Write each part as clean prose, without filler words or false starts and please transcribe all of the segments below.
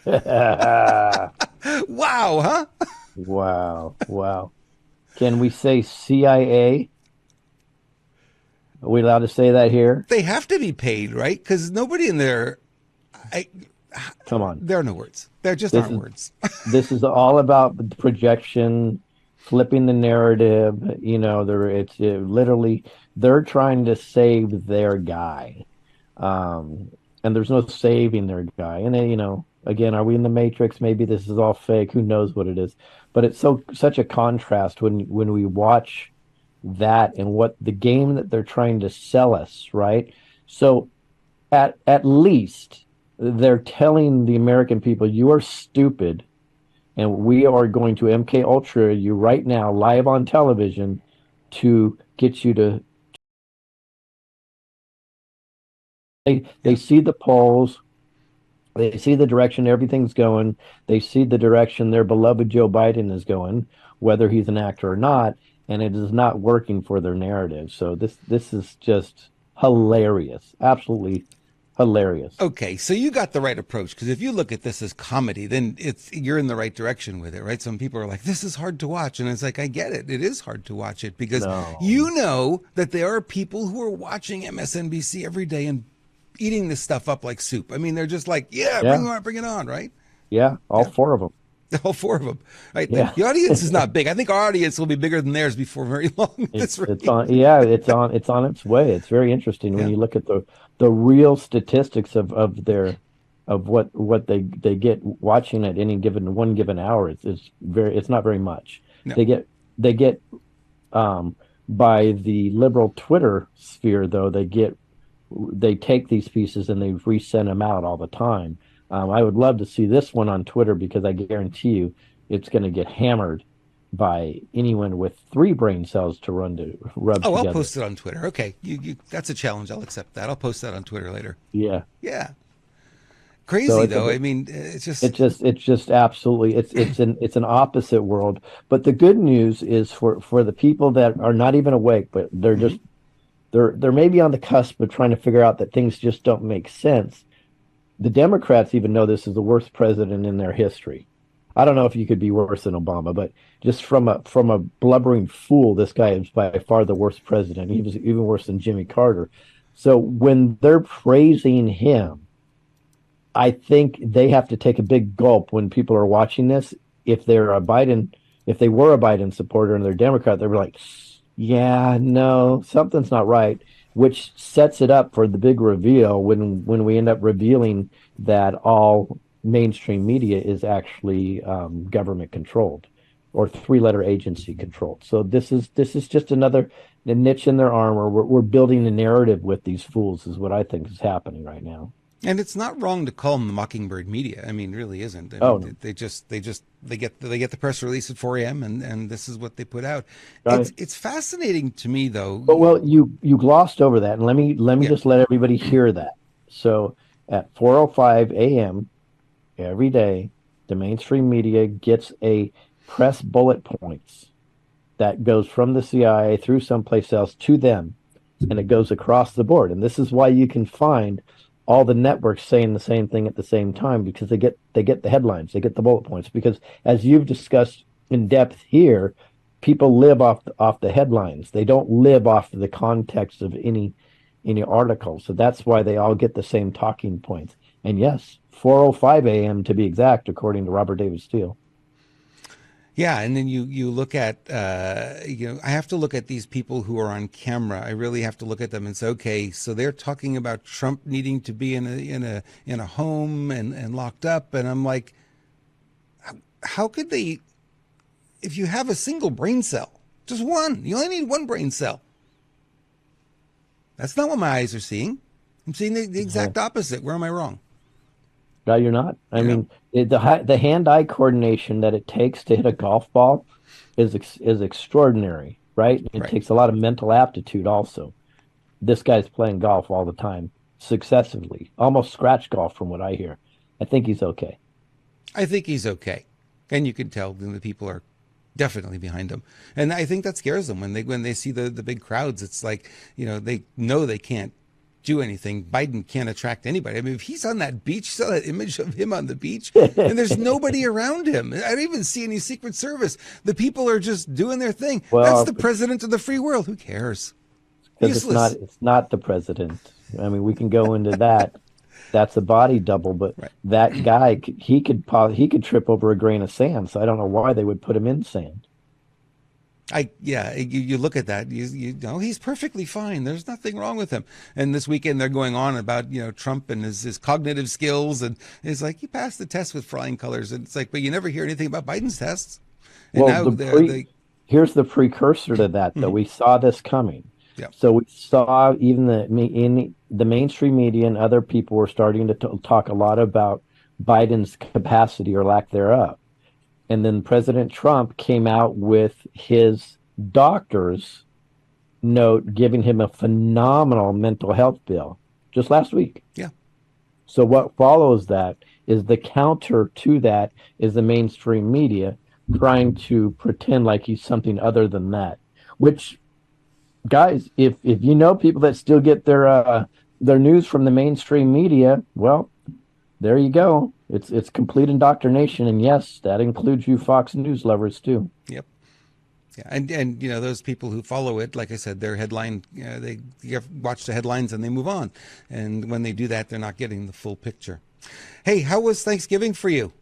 Wow, huh? Wow. Wow. Can we say CIA? Are we allowed to say that here? They have to be paid, right? Because nobody in there, I, Come on. there are no words. There just This aren't is words. this is all about the projection, flipping the narrative. It's literally they're trying to save their guy. And there's no saving their guy. And then, again, are we in the Matrix? Maybe this is all fake. Who knows what it is? But it's such a contrast when we watch that and what the game that they're trying to sell us, right? So at least they're telling the American people, you are stupid, and we are going to MK Ultra you right now, live on television, to get you to. They Yeah. see the polls. They see the direction everything's going. They see the direction their beloved Joe Biden is going, whether he's an actor or not, and it is not working for their narrative. So this is just hilarious, absolutely hilarious. Okay, so you got the right approach because if you look at this as comedy, then you're in the right direction with it, right? Some people are like, "This is hard to watch," and it's like, I get it. It is hard to watch it because No, you know that there are people who are watching MSNBC every day and eating this stuff up like soup. I mean, they're just like, "Yeah, yeah, bring it on," right? yeah, all Yeah, four of them. all four of them, right? Yeah. The audience is not big. I think our audience will be bigger than theirs before very long at this It's rate. on, yeah, it's on its way. It's very interesting when Yeah. you look at the real statistics of what they get watching at any given one given hour. It's not very much. No. They get by the liberal Twitter sphere, though, they take these pieces and they resend them out all the time. I would love to see this one on Twitter because I guarantee you it's going to get hammered by anyone with three brain cells to rub Oh, I'll together. post it on Twitter. Okay, that's a challenge. I'll accept that. I'll post that on Twitter later. Yeah. Yeah. So Crazy though. I mean, it's just it's just absolutely it's an opposite world. But the good news is for the people that are not even awake, but mhm. they're maybe on the cusp of trying to figure out that things just don't make sense. The Democrats even know this is the worst president in their history. I don't know if you could be worse than Obama, but just from a blubbering fool, this guy is by far the worst president. He was even worse than Jimmy Carter. So when they're praising him, I think they have to take a big gulp when people are watching this. If they're a Biden, if they were a Biden supporter and they're Democrat, they're like, yeah, no, something's not right, which sets it up for the big reveal when we end up revealing that all mainstream media is actually government controlled or three-letter agency controlled. So this is just another niche in their armor. We're building a narrative with these fools, is what I think is happening right now. And it's not wrong to call them the Mockingbird media. I mean, really isn't. I Oh mean, no, they get the press release at 4 a.m. and this is what they put out. got it. It's fascinating to me though. But well, you glossed over that, and let me Yeah. just let everybody hear that. So at 4:05 a.m. every day, the mainstream media gets a press bullet points that goes from the CIA through someplace else to them, and it goes across the board. And this is why you can find all the networks saying the same thing at the same time because they get the headlines, they get the bullet points. Because as you've discussed in depth here, people live off the headlines. They don't live off the context of any article. So that's why they all get the same talking points. And yes, 4:05 a.m. to be exact, according to Robert David Steele. Yeah, and then you look at I have to look at these people who are on camera. I really have to look at them and say, okay, so they're talking about Trump needing to be in a home and locked up, and I'm like, how could they? If you have a single brain cell, just one, you only need one brain cell. That's not what my eyes are seeing. I'm seeing the Yeah. exact opposite. Where am I wrong? No, you're not. I You know? mean, the hand-eye coordination that it takes to hit a golf ball is extraordinary, right? It Right. takes a lot of mental aptitude also. This guy's playing golf all the time, successively, almost scratch golf from what I hear. I think he's okay. I think he's okay, and you can tell the people are definitely behind him, and I think that scares them when they see the big crowds. It's like they know they can't. do anything, Biden can't attract anybody. I mean, if he's on that beach, saw that image of him on the beach, and there's nobody around him. I don't even see any Secret Service. The people are just doing their thing. That's Well, the president of the free world. Who cares? because Useless. it's not the president. I mean, we can go into that. That's a body double, but Right. that guy, he could trip over a grain of sand. So I don't know why they would put him in sand. You look at that, you know, he's perfectly fine. There's nothing wrong with him. And this weekend they're going on about, you know, Trump and his cognitive skills. And it's like, he passed the test with flying colors. And it's like, but you never hear anything about Biden's tests. And Well, now here's the precursor to that, though. We saw this coming. yeah. So we saw even in the mainstream media and other people were starting to talk a lot about Biden's capacity or lack thereof. And then President Trump came out with his doctor's note giving him a phenomenal mental health bill just last week. Yeah. So what follows that is the counter to that is the mainstream media trying to pretend like he's something other than that. Which, guys, if you know people that still get their news from the mainstream media, well, there you go. It's complete indoctrination, and yes, that includes you Fox News lovers too. Yep. Yeah, and you know, those people who follow it, like I said, their headline, you watch the headlines and they move on, and when they do that, they're not getting the full picture. Hey, how was Thanksgiving for you?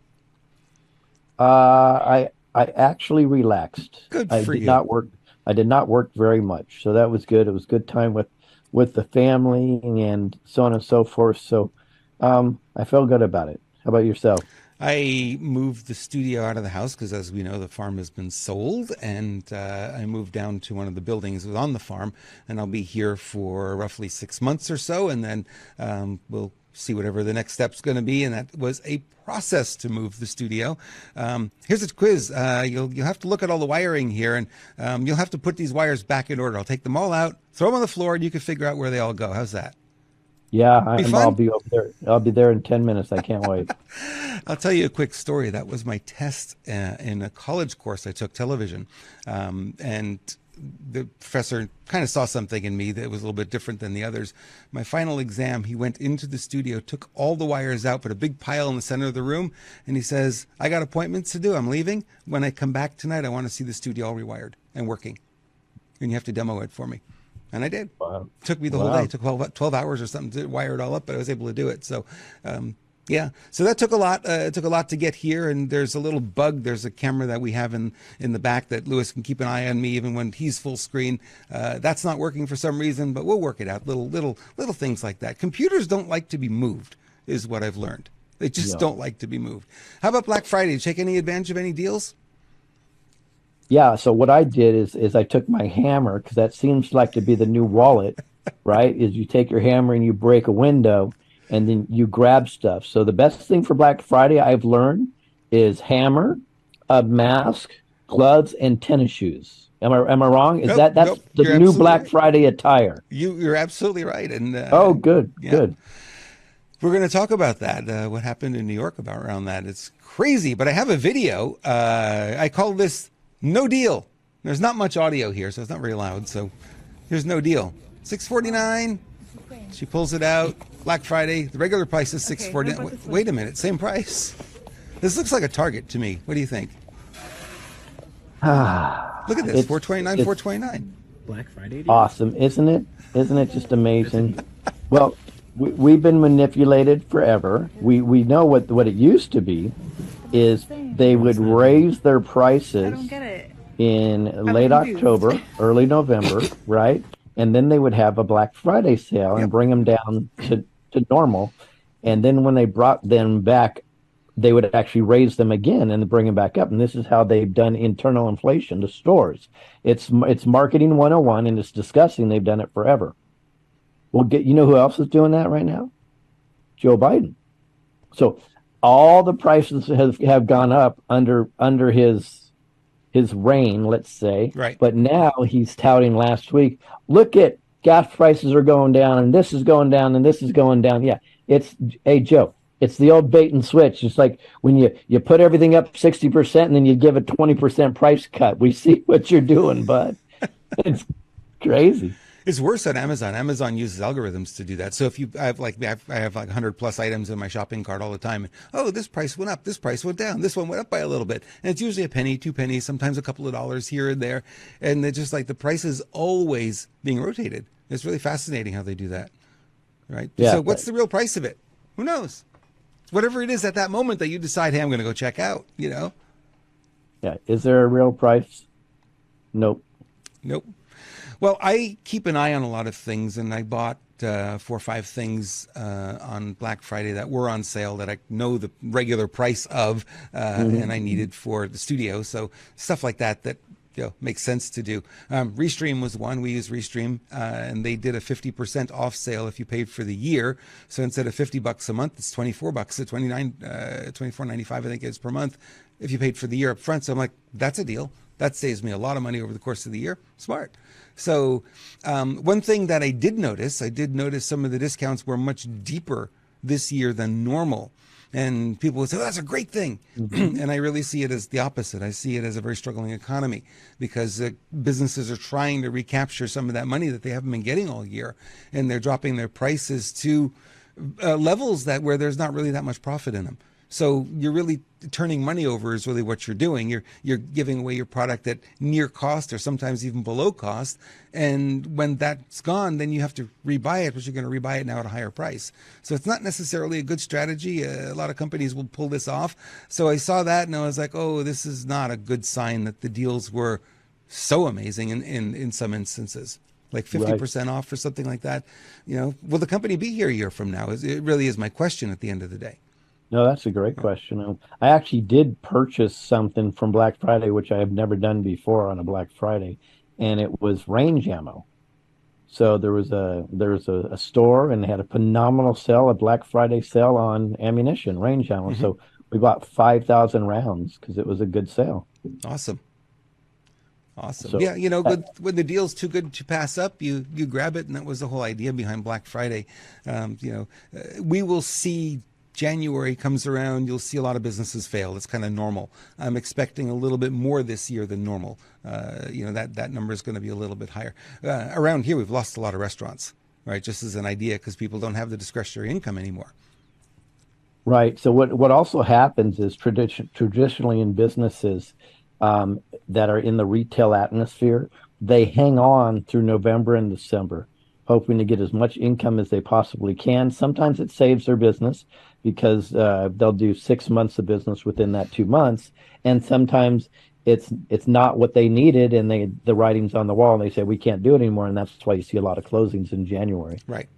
I actually relaxed. Good I for did you. not work. I did not work very much, so that was good. It was good time with the family and so on and so forth. So I felt good about it. How about yourself? I moved the studio out of the house because, as we know, the farm has been sold, and I moved down to one of the buildings that was on the farm, and I'll be here for roughly 6 months or so, and then we'll see whatever the next step's going to be, and that was a process to move the studio. Here's a quiz. You'll have to look at all the wiring here, and you'll have to put these wires back in order. I'll take them all out, throw them on the floor, and you can figure out where they all go. How's that? Yeah, Be I'll fun? be over there. I'll be there in 10 minutes. I can't wait. I'll tell you a quick story. That was my test in a college course I took, television. And the professor kind of saw something in me that was a little bit different than the others. My final exam, he went into the studio, took all the wires out, put a big pile in the center of the room, and he says, I got appointments to do. I'm leaving. When I come back tonight, I want to see the studio all rewired and working. And you have to demo it for me. And I did. Wow. Took me the whole day. It took 12 hours or something to wire it all up, but I was able to do it. So, yeah. So that took a lot. It took a lot to get here. And there's a little bug. There's a camera that we have in the back that Lewis can keep an eye on me even when he's full screen. That's not working for some reason, but we'll work it out. Little things like that. Computers don't like to be moved, is what I've learned. They just don't like to be moved. How about Black Friday? Did you take any advantage of any deals? Yeah, so what I did is I took my hammer, because that seems like to be the new wallet, right? Is you take your hammer and you break a window and then you grab stuff. So the best thing for Black Friday I've learned is hammer, a mask, gloves, and tennis shoes. Am I wrong? Is Nope, that's nope, the you're new absolutely Black right. Friday attire? You're absolutely right. And Oh, good, yeah. good. We're going to talk about that, what happened in New York about around that. It's crazy, but I have a video. I call this No Deal. There's not much audio here, so it's not very loud. So here's No Deal. $6.49. She pulls it out. Black Friday. The regular price is $6.49. Wait a minute. Same price. This looks like a Target to me. What do you think? Look at this. It's- $4.29, it's- $4.29. Black Friday deal? Awesome, isn't it? Isn't it just amazing? Well, we've been manipulated forever. We know what it used to be is they would raise their I prices don't get it. in late confused. October, early November, right? And then they would have a Black Friday sale and bring them down to normal. And then when they brought them back, they would actually raise them again and bring them back up. And this is how they've done internal inflation to stores. It's marketing 101, and it's disgusting. They've done it forever. Well, you know who else is doing that right now? Joe Biden. So all the prices have gone up under his reign, let's say. Right. But now he's touting last week, look at gas prices are going down, and this is going down, and this is going down. Yeah, hey, Joe, it's the old bait and switch. It's like when you put everything up 60% and then you give a 20% price cut. We see what you're doing, bud. It's crazy. It's worse on Amazon. Amazon uses algorithms to do that. So if you, I have like 100 plus items in my shopping cart all the time. And, oh, this price went up. This price went down. This one went up by a little bit. And it's usually a penny, 2 pennies, sometimes a couple of dollars here and there. And they're just like the price is always being rotated. It's really fascinating how they do that. Right. Yeah. So what's the real price of it? Who knows? Whatever it is at that moment that you decide, hey, I'm going to go check out, you know? Yeah. Is there a real price? Nope. Nope. Well, I keep an eye on a lot of things, and I bought 4 or 5 things on Black Friday that were on sale that I know the regular price of, and I needed for the studio. So stuff like that makes sense to do. Restream was one. We use Restream, and they did a 50% off sale if you paid for the year. So instead of $50 a month, it's $24 at $24.95, I think it is per month if you paid for the year up front. So I'm like, that's a deal. That saves me a lot of money over the course of the year. Smart. So one thing that I did notice some of the discounts were much deeper this year than normal. And people would say, oh, that's a great thing. And I really see it as the opposite. I see it as a very struggling economy because businesses are trying to recapture some of that money that they haven't been getting all year. And they're dropping their prices to levels where there's not really that much profit in them. So you're really turning money over is really what you're doing. You're giving away your product at near cost or sometimes even below cost. And when that's gone, then you have to rebuy it, but you're going to rebuy it now at a higher price. So it's not necessarily a good strategy. A lot of companies will pull this off. So I saw that and I was like, oh, this is not a good sign that the deals were so amazing in some instances. Like 50% off or something like that. You know, will the company be here a year from now? It really is my question at the end of the day. No, that's a great question. I actually did purchase something from Black Friday, which I have never done before on a Black Friday, and it was range ammo. So there was a store and they had a phenomenal sale, a Black Friday sale on ammunition, range ammo. So we bought 5,000 rounds because it was a good sale. Awesome. So, yeah, good, when the deal's too good to pass up, you grab it, and that was the whole idea behind Black Friday. We will see. January comes around, you'll see a lot of businesses fail. It's kind of normal. I'm expecting a little bit more this year than normal. That number is going to be a little bit higher. Around here, we've lost a lot of restaurants, right? Just as an idea, because people don't have the discretionary income anymore. Right. So what also happens is traditionally in businesses that are in the retail atmosphere, they hang on through November and December, hoping to get as much income as they possibly can. Sometimes it saves their business because they'll do 6 months of business within that 2 months. And sometimes it's not what they needed, and the writing's on the wall, and they say, we can't do it anymore. And that's why you see a lot of closings in January. Right.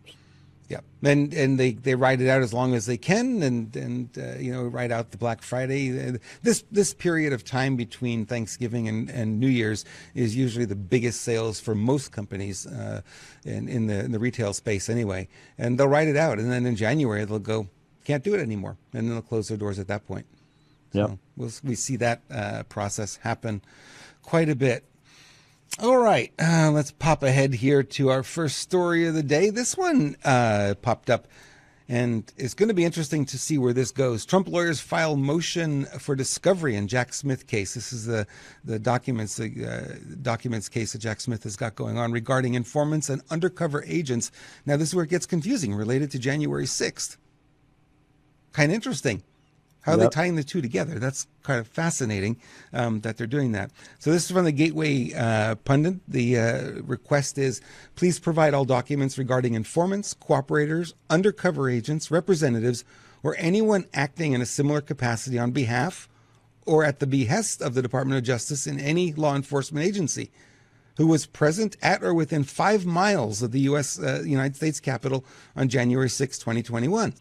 Yeah. And they ride it out as long as they can and ride out the Black Friday. This period of time between Thanksgiving and New Year's is usually the biggest sales for most companies in the retail space anyway. And they'll ride it out. And then in January, they'll go, can't do it anymore. And then they'll close their doors at that point. So we see that process happen quite a bit. All right, let's pop ahead here to our first story of the day. This one popped up, and it's going to be interesting to see where this goes. Trump lawyers file motion for discovery in Jack Smith case. This is the documents case that Jack Smith has got going on regarding informants and undercover agents. Now, this is where it gets confusing, related to January 6th. Kind of interesting. How are they tying the two together? That's kind of fascinating that they're doing that. So this is from the Gateway Pundit. The request is, please provide all documents regarding informants, cooperators, undercover agents, representatives, or anyone acting in a similar capacity on behalf or at the behest of the Department of Justice in any law enforcement agency who was present at or within 5 miles of the United States Capitol on January 6, 2021.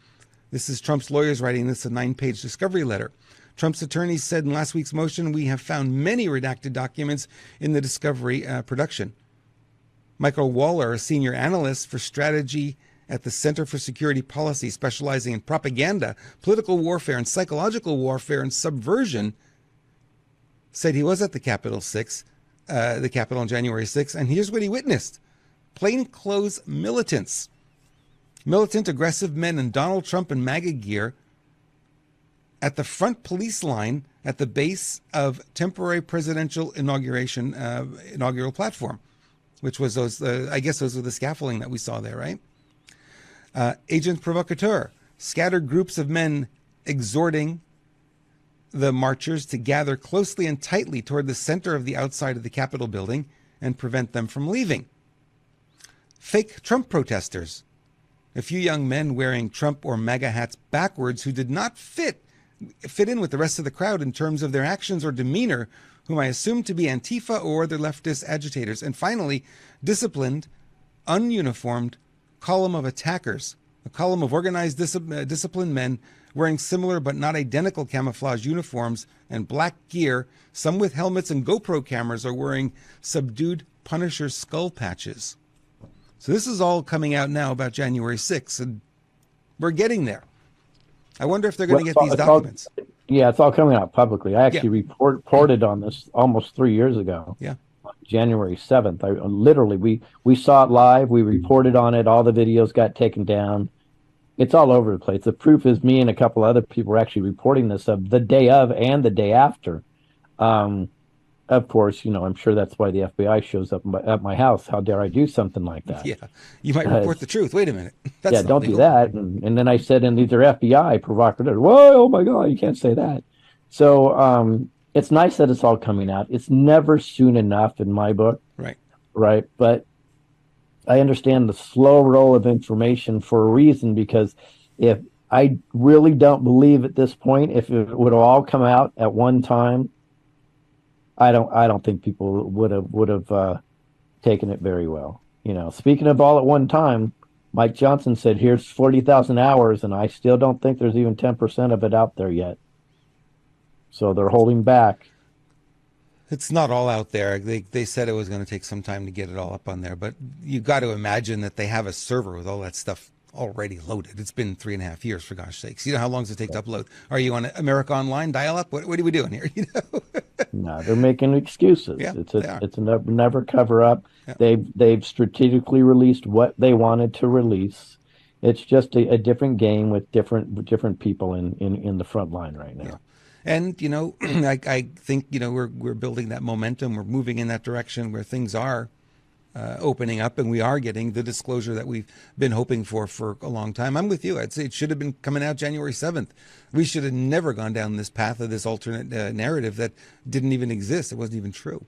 This is Trump's lawyers writing this, a 9-page discovery letter. Trump's attorneys said in last week's motion, we have found many redacted documents in the discovery production. Michael Waller, a senior analyst for strategy at the Center for Security Policy, specializing in propaganda, political warfare, and psychological warfare and subversion, said he was at the Capitol on January 6th, and here's what he witnessed. Plainclothes militants. Militant, aggressive men in Donald Trump and MAGA gear at the front police line at the base of temporary presidential inaugural platform. which was those, I guess those were the scaffolding that we saw there, right? Agent provocateur, scattered groups of men exhorting the marchers to gather closely and tightly toward the center of the outside of the Capitol building and prevent them from leaving. Fake Trump protesters, a few young men wearing Trump or MAGA hats backwards who did not fit in with the rest of the crowd in terms of their actions or demeanor, whom I assume to be Antifa or other leftist agitators. And finally, disciplined, ununiformed column of attackers, a column of organized disciplined men wearing similar but not identical camouflage uniforms and black gear. Some with helmets and GoPro cameras are wearing subdued Punisher skull patches. So this is all coming out now about January 6th, and we're getting there. I wonder if they're going to get these documents. It's all coming out publicly. I actually reported on this almost 3 years ago. Yeah. January 7th. We saw it live. We reported on it. All the videos got taken down. It's all over the place. The proof is me and a couple other people were actually reporting this of the day of and the day after. Of course, I'm sure that's why the FBI shows up at my house. How dare I do something like that? Yeah, you might report the truth. Wait a minute. That's don't legal. Do that. And then I said, and these are FBI provocateurs. Whoa, oh my God, you can't say that. So it's nice that it's all coming out. It's never soon enough in my book. Right. But I understand the slow roll of information for a reason, because if I really don't believe at this point, if it would have all come out at one time, I don't think people would have taken it very well. Speaking of all at one time, Mike Johnson said, here's 40,000 hours, and I still don't think there's even 10% of it out there yet. So they're holding back. It's not all out there. They said it was going to take some time to get it all up on there, but you got to imagine that they have a server with all that stuff already loaded. It's been 3.5 years, for gosh sakes. How long does it take to upload? Are you on America Online dial-up? What are we doing here? No, they're making excuses. Yeah, it's a never cover up. Yeah. They've strategically released what they wanted to release. It's just a different game with different people in the front line right now. Yeah. And I think we're building that momentum. We're moving in that direction where things are opening up, and we are getting the disclosure that we've been hoping for a long time. I'm with you. I'd say it should have been coming out January 7th. We should have never gone down this path of this alternate narrative that didn't even exist. It wasn't even true.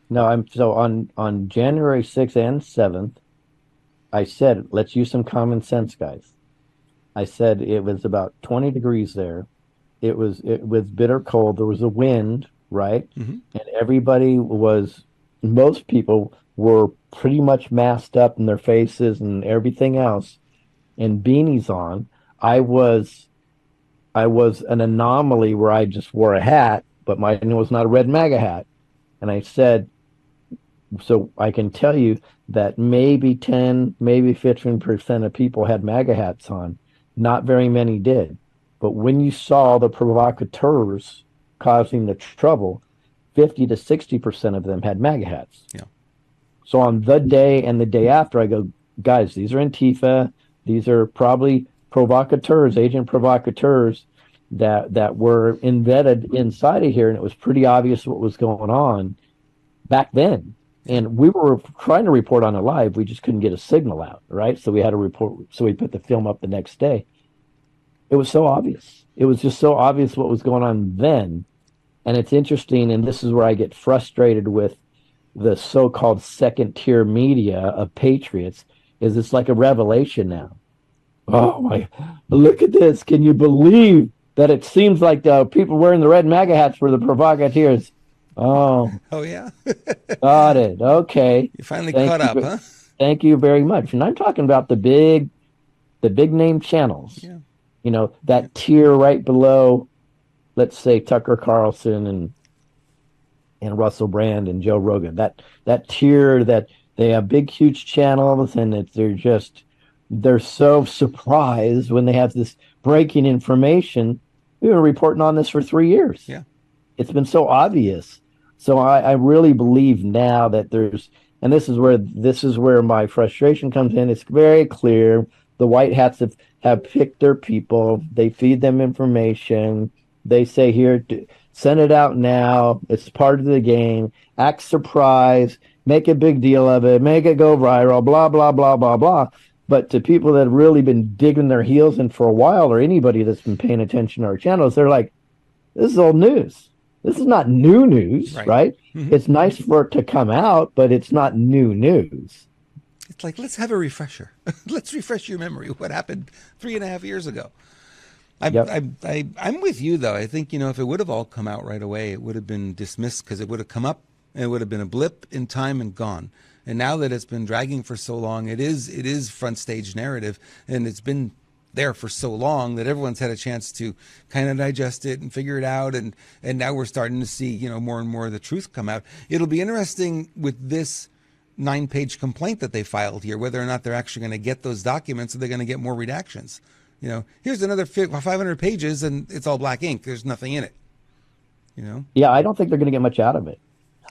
No, on January 6th and 7th, I said, let's use some common sense, guys. I said it was about 20 degrees there. It was bitter cold. There was a wind, right? Mm-hmm. And most people were pretty much masked up in their faces and everything else, and beanies on. I was an anomaly where I just wore a hat, but mine was not a red MAGA hat. And I said, so I can tell you that maybe 10, maybe 15% of people had MAGA hats on. Not very many did. But when you saw the provocateurs causing the trouble, 50 to 60% of them had MAGA hats. Yeah. So on the day and the day after, I go, guys, these are Antifa. These are probably provocateurs, agent provocateurs that were embedded inside of here. And it was pretty obvious what was going on back then. And we were trying to report on it live. We just couldn't get a signal out, right? So we had to report. So we put the film up the next day. It was so obvious. It was just so obvious what was going on then. And it's interesting, and this is where I get frustrated with the so-called second-tier media of patriots, is it's like a revelation now. Oh, my, look at this. Can you believe that it seems like the people wearing the red MAGA hats were the provocateurs? Oh, yeah. Got it. Okay. You finally caught up, huh? Thank you very much. And I'm talking about the big name channels. Yeah. That tier right below, let's say Tucker Carlson and Russell Brand and Joe Rogan. That tier that they have big, huge channels, and they're so surprised when they have this breaking information. We've been reporting on this for 3 years. Yeah. It's been so obvious. So I really believe now that and this is where my frustration comes in. It's very clear. The white hats have picked their people. They feed them information. They say, here, send it out now. It's part of the game. Act surprised. make a big deal of it, make it go viral, blah, blah, blah, blah, blah. But to people that have really been digging their heels in for a while, or anybody that's been paying attention to our channels, they're like, this is old news. This is not new news, Right. right? Hmm. It's nice for it to come out, but it's not new news. It's like, let's have a refresher. Let's refresh your memory. What happened 3.5 years ago? Yep. I'm with you though. I think, if it would have all come out right away, it would have been dismissed because it would have come up and it would have been a blip in time and gone. And now that it's been dragging for so long, it is front stage narrative, and it's been there for so long that everyone's had a chance to kind of digest it and figure it out, and now we're starting to see, more and more of the truth come out. It'll be interesting with this 9-page complaint that they filed here, whether or not they're actually going to get those documents or they're going to get more redactions. Here's another 500 pages and it's all black ink. There's nothing in it. Yeah, I don't think they're going to get much out of it.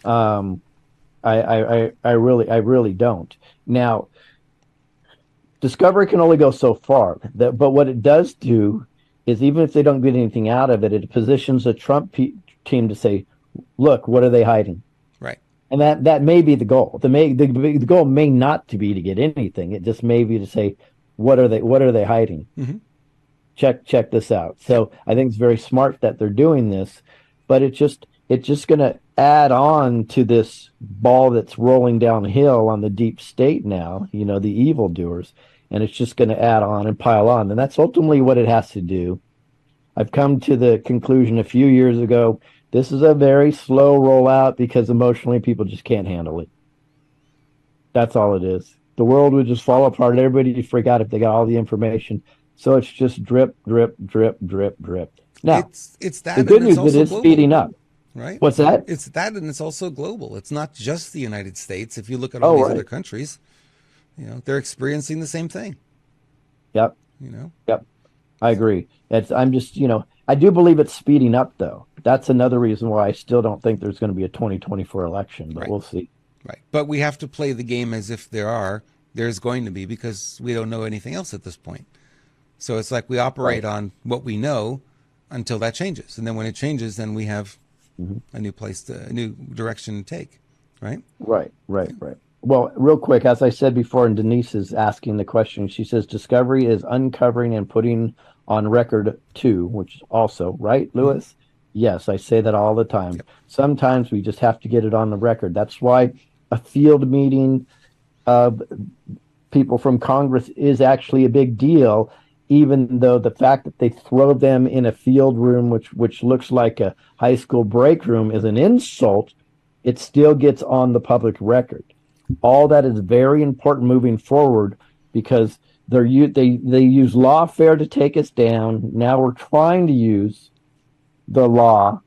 I really don't. Now, Discovery can only go so far. But what it does do is, even if they don't get anything out of it, it positions the Trump team to say, "Look, what are they hiding?" Right. And that may be the goal. The goal may not to be to get anything. It just may be to say, "What are they hiding?" Mm-hmm. Check this out. So I think it's very smart that they're doing this, but it's just going to add on to this ball that's rolling downhill on the deep state now, the evildoers, and it's just going to add on and pile on. And that's ultimately what it has to do. I've come to the conclusion a few years ago, this is a very slow rollout because emotionally people just can't handle it. That's all it is. The world would just fall apart. Everybody would freak out if they got all the information. So it's just drip, drip, drip, drip, drip. Now, it's that, the good and it's news is also it's global, speeding up. right? What's that? It's that, and it's also global. It's not just the United States. If you look at all these other countries, they're experiencing the same thing. Yep. Yep. I agree. I'm just, I do believe it's speeding up, though. That's another reason why I still don't think there's going to be a 2024 election, but we'll see. Right. But we have to play the game as if there's going to be, because we don't know anything else at this point. So it's like we operate on what we know until that changes. And then when it changes, then we have a new direction to take. Right? Right. Well, real quick, as I said before, and Denise is asking the question, she says Discovery is uncovering and putting on record too, which is also, right, Lewis? Mm-hmm. Yes, I say that all the time. Yep. Sometimes we just have to get it on the record. That's why a field meeting of people from Congress is actually a big deal, even though the fact that they throw them in a field room, which looks like a high school break room, is an insult. It still gets on the public record. All that is very important moving forward, because they use lawfare to take us down. Now we're trying to use the law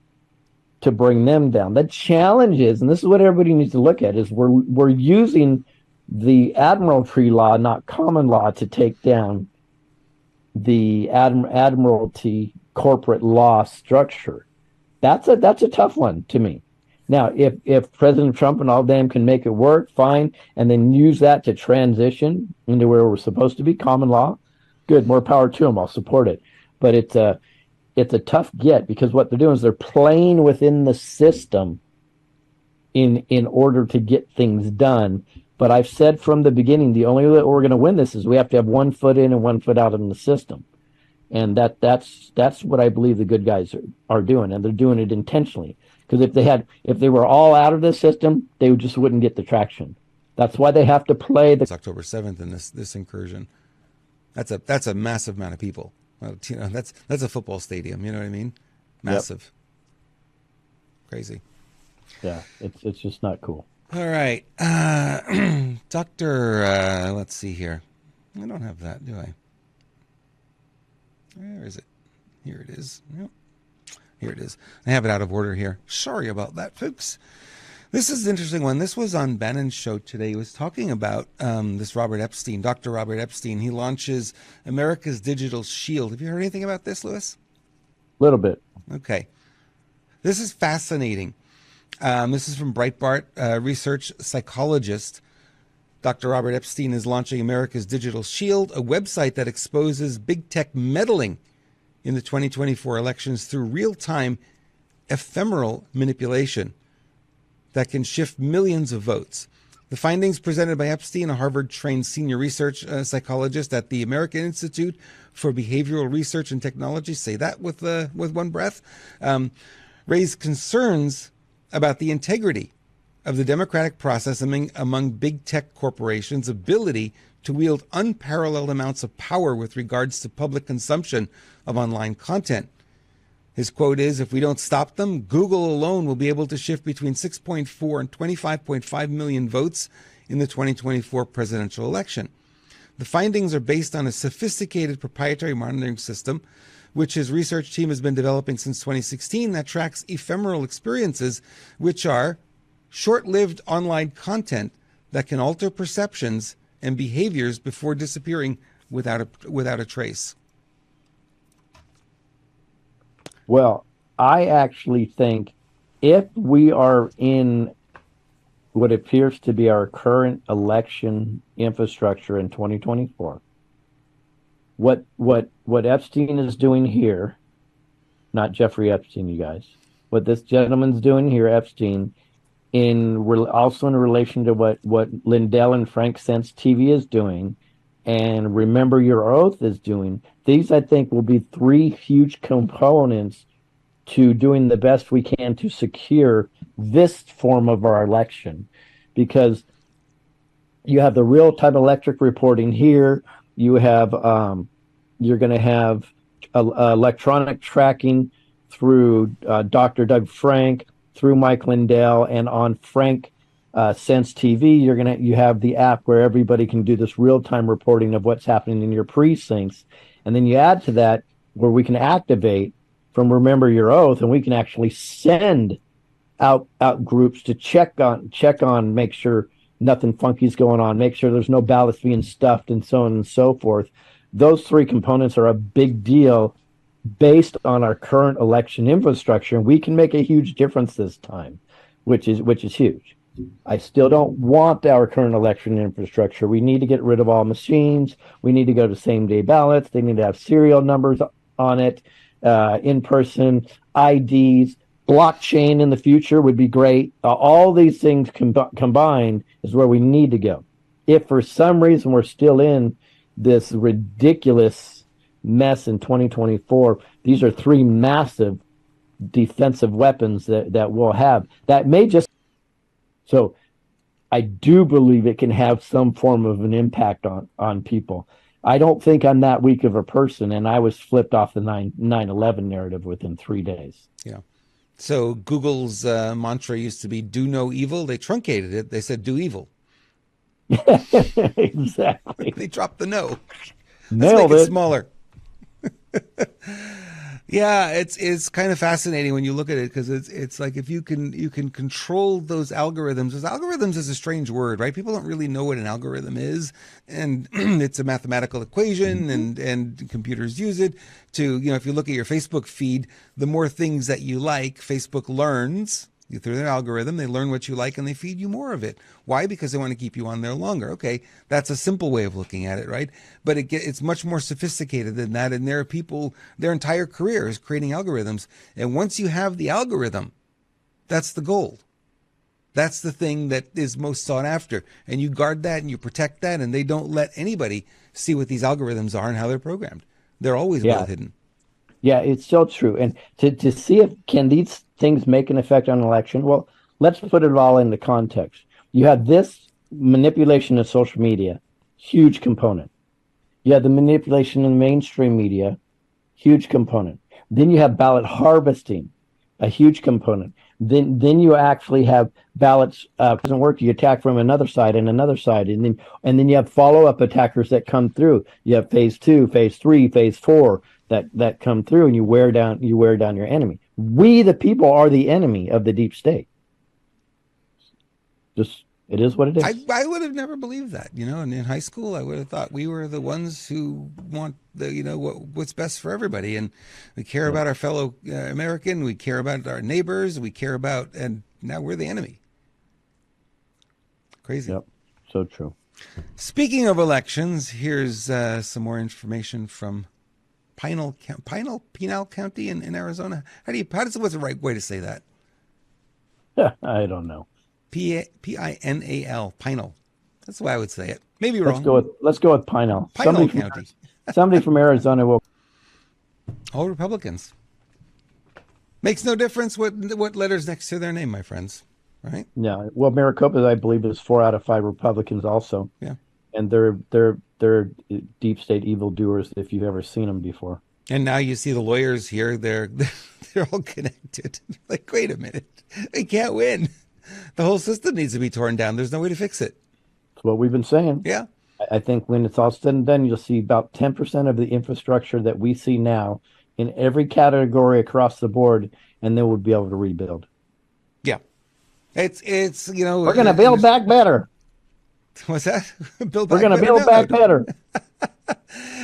to bring them down. The challenge is, and this is what everybody needs to look at, is we're using the admiralty law, not common law, to take down the admiralty corporate law structure. That's a tough one to me. Now, if President Trump and all them can make it work, fine, and then use that to transition into where we're supposed to be, common law, good, more power to them. I'll support it. But it's a tough get, because what they're doing is they're playing within the system in order to get things done. But I've said from the beginning, the only way we're going to win this is we have to have 1 foot in and 1 foot out in the system. And that's what I believe the good guys are doing, and they're doing it intentionally. Because if they were all out of the system, they just wouldn't get the traction. That's why they have to play It's October 7th in this incursion. That's a massive amount of people. Well, that's a football stadium. You know what I mean? Massive. Yep. Crazy. Yeah, it's just not cool. All right, Doctor. Let's see here. I don't have that, do I? Where is it? Here it is. Yep. Here it is. I have it out of order here. Sorry about that, folks. This is an interesting one. This was on Bannon's show today. He was talking about this Robert Epstein, Dr. Robert Epstein. He launches America's Digital Shield. Have you heard anything about this, Lewis? A little bit. Okay. This is fascinating. This is from Breitbart. Research psychologist Dr. Robert Epstein is launching America's Digital Shield, a website that exposes big tech meddling in the 2024 elections through real-time ephemeral manipulation that can shift millions of votes. The findings presented by Epstein, a Harvard-trained senior research psychologist at the American Institute for Behavioral Research and Technology, say that with one breath, raised concerns about the integrity of the democratic process among big tech corporations' ability to wield unparalleled amounts of power with regards to public consumption of online content. His quote is, "If we don't stop them, Google alone will be able to shift between 6.4 and 25.5 million votes in the 2024 presidential election." The findings are based on a sophisticated proprietary monitoring system, which his research team has been developing since 2016, that tracks ephemeral experiences, which are short-lived online content that can alter perceptions and behaviors before disappearing without a trace. Well, I actually think if we are in what appears to be our current election infrastructure in 2024, what Epstein is doing here, not Jeffrey Epstein, you guys, what this gentleman's doing here, Epstein, also in relation to what Lindell and Frank Sense TV is doing, and Remember Your Oath is doing, these I think will be three huge components to doing the best we can to secure this form of our election, because you have the real-time electric reporting here. You have you're going to have electronic tracking through Dr. Doug Frank, through Mike Lindell, and on Frank Sense TV, you have the app where everybody can do this real-time reporting of what's happening in your precincts, and then you add to that where we can activate from Remember Your Oath, and we can actually send out groups to check on, make sure nothing funky is going on, make sure there's no ballots being stuffed, and so on and so forth. Those three components are a big deal based on our current election infrastructure, and we can make a huge difference this time, which is huge. I still don't want our current election infrastructure. We need to get rid of all machines. We need to go to same-day ballots. They need to have serial numbers on it, in-person IDs. Blockchain in the future would be great. All these things combined is where we need to go. If for some reason we're still in this ridiculous mess in 2024, these are three massive defensive weapons that we'll have. That may just... So I do believe it can have some form of an impact on people. I don't think I'm that weak of a person, and I was flipped off the 9/11 narrative within 3 days. Yeah. So Google's mantra used to be "do no evil." They truncated it. They said "do evil." Exactly. They dropped the no. Nailed Let's make it it. smaller. Yeah, it's kind of fascinating when you look at it, because it's like if you can control those algorithms. Those algorithms is a strange word, right? People don't really know what an algorithm is, and it's a mathematical equation, and computers use it to, if you look at your Facebook feed, the more things that you like, Facebook learns. Through their algorithm, they learn what you like and they feed you more of it. Why? Because they want to keep you on there longer. Okay, that's a simple way of looking at it, right? But it's much more sophisticated than that. And there are people, their entire career is creating algorithms. And once you have the algorithm, that's the gold. That's the thing that is most sought after. And you guard that and you protect that, and they don't let anybody see what these algorithms are and how they're programmed. They're always well hidden. Yeah, it's so true. And to see if can these things make an effect on an election, well, let's put it all into context. You have this manipulation of social media, huge component. You have the manipulation in the mainstream media, huge component. Then you have ballot harvesting, a huge component. Then you actually have ballots doesn't work. You attack from another side, and then you have follow-up attackers that come through. You have phase 2, phase 3, phase 4 that come through, and you wear down your enemy. We, the people, are the enemy of the deep state. Just, it is what it is. I would have never believed that, and in high school, I would have thought we were the ones who want what's best for everybody. And we care about our fellow American. We care about our neighbors. We care about, and now we're the enemy. Crazy. Yep. So true. Speaking of elections, here's some more information from Pinal County in Arizona. What's the right way to say that? I don't know. Pinal. Pinal. That's the way I would say it. Maybe Let's wrong. go with Pinal. Pinal County. Somebody from Arizona will. All Republicans. Makes no difference what letters next to their name, my friends. Right? Yeah. Well, Maricopa, I believe, is 4 out of 5 Republicans also. Yeah. And they're deep state evildoers if you've ever seen them before. And now you see the lawyers here; they're all connected. Like, wait a minute, they can't win. The whole system needs to be torn down. There's no way to fix it. That's what we've been saying. Yeah. I think when it's all said and done, you'll see about 10% of the infrastructure that we see now in every category across the board, and then we'll be able to rebuild. Yeah. It's we're going to build back better. What's that? We're going to build back better.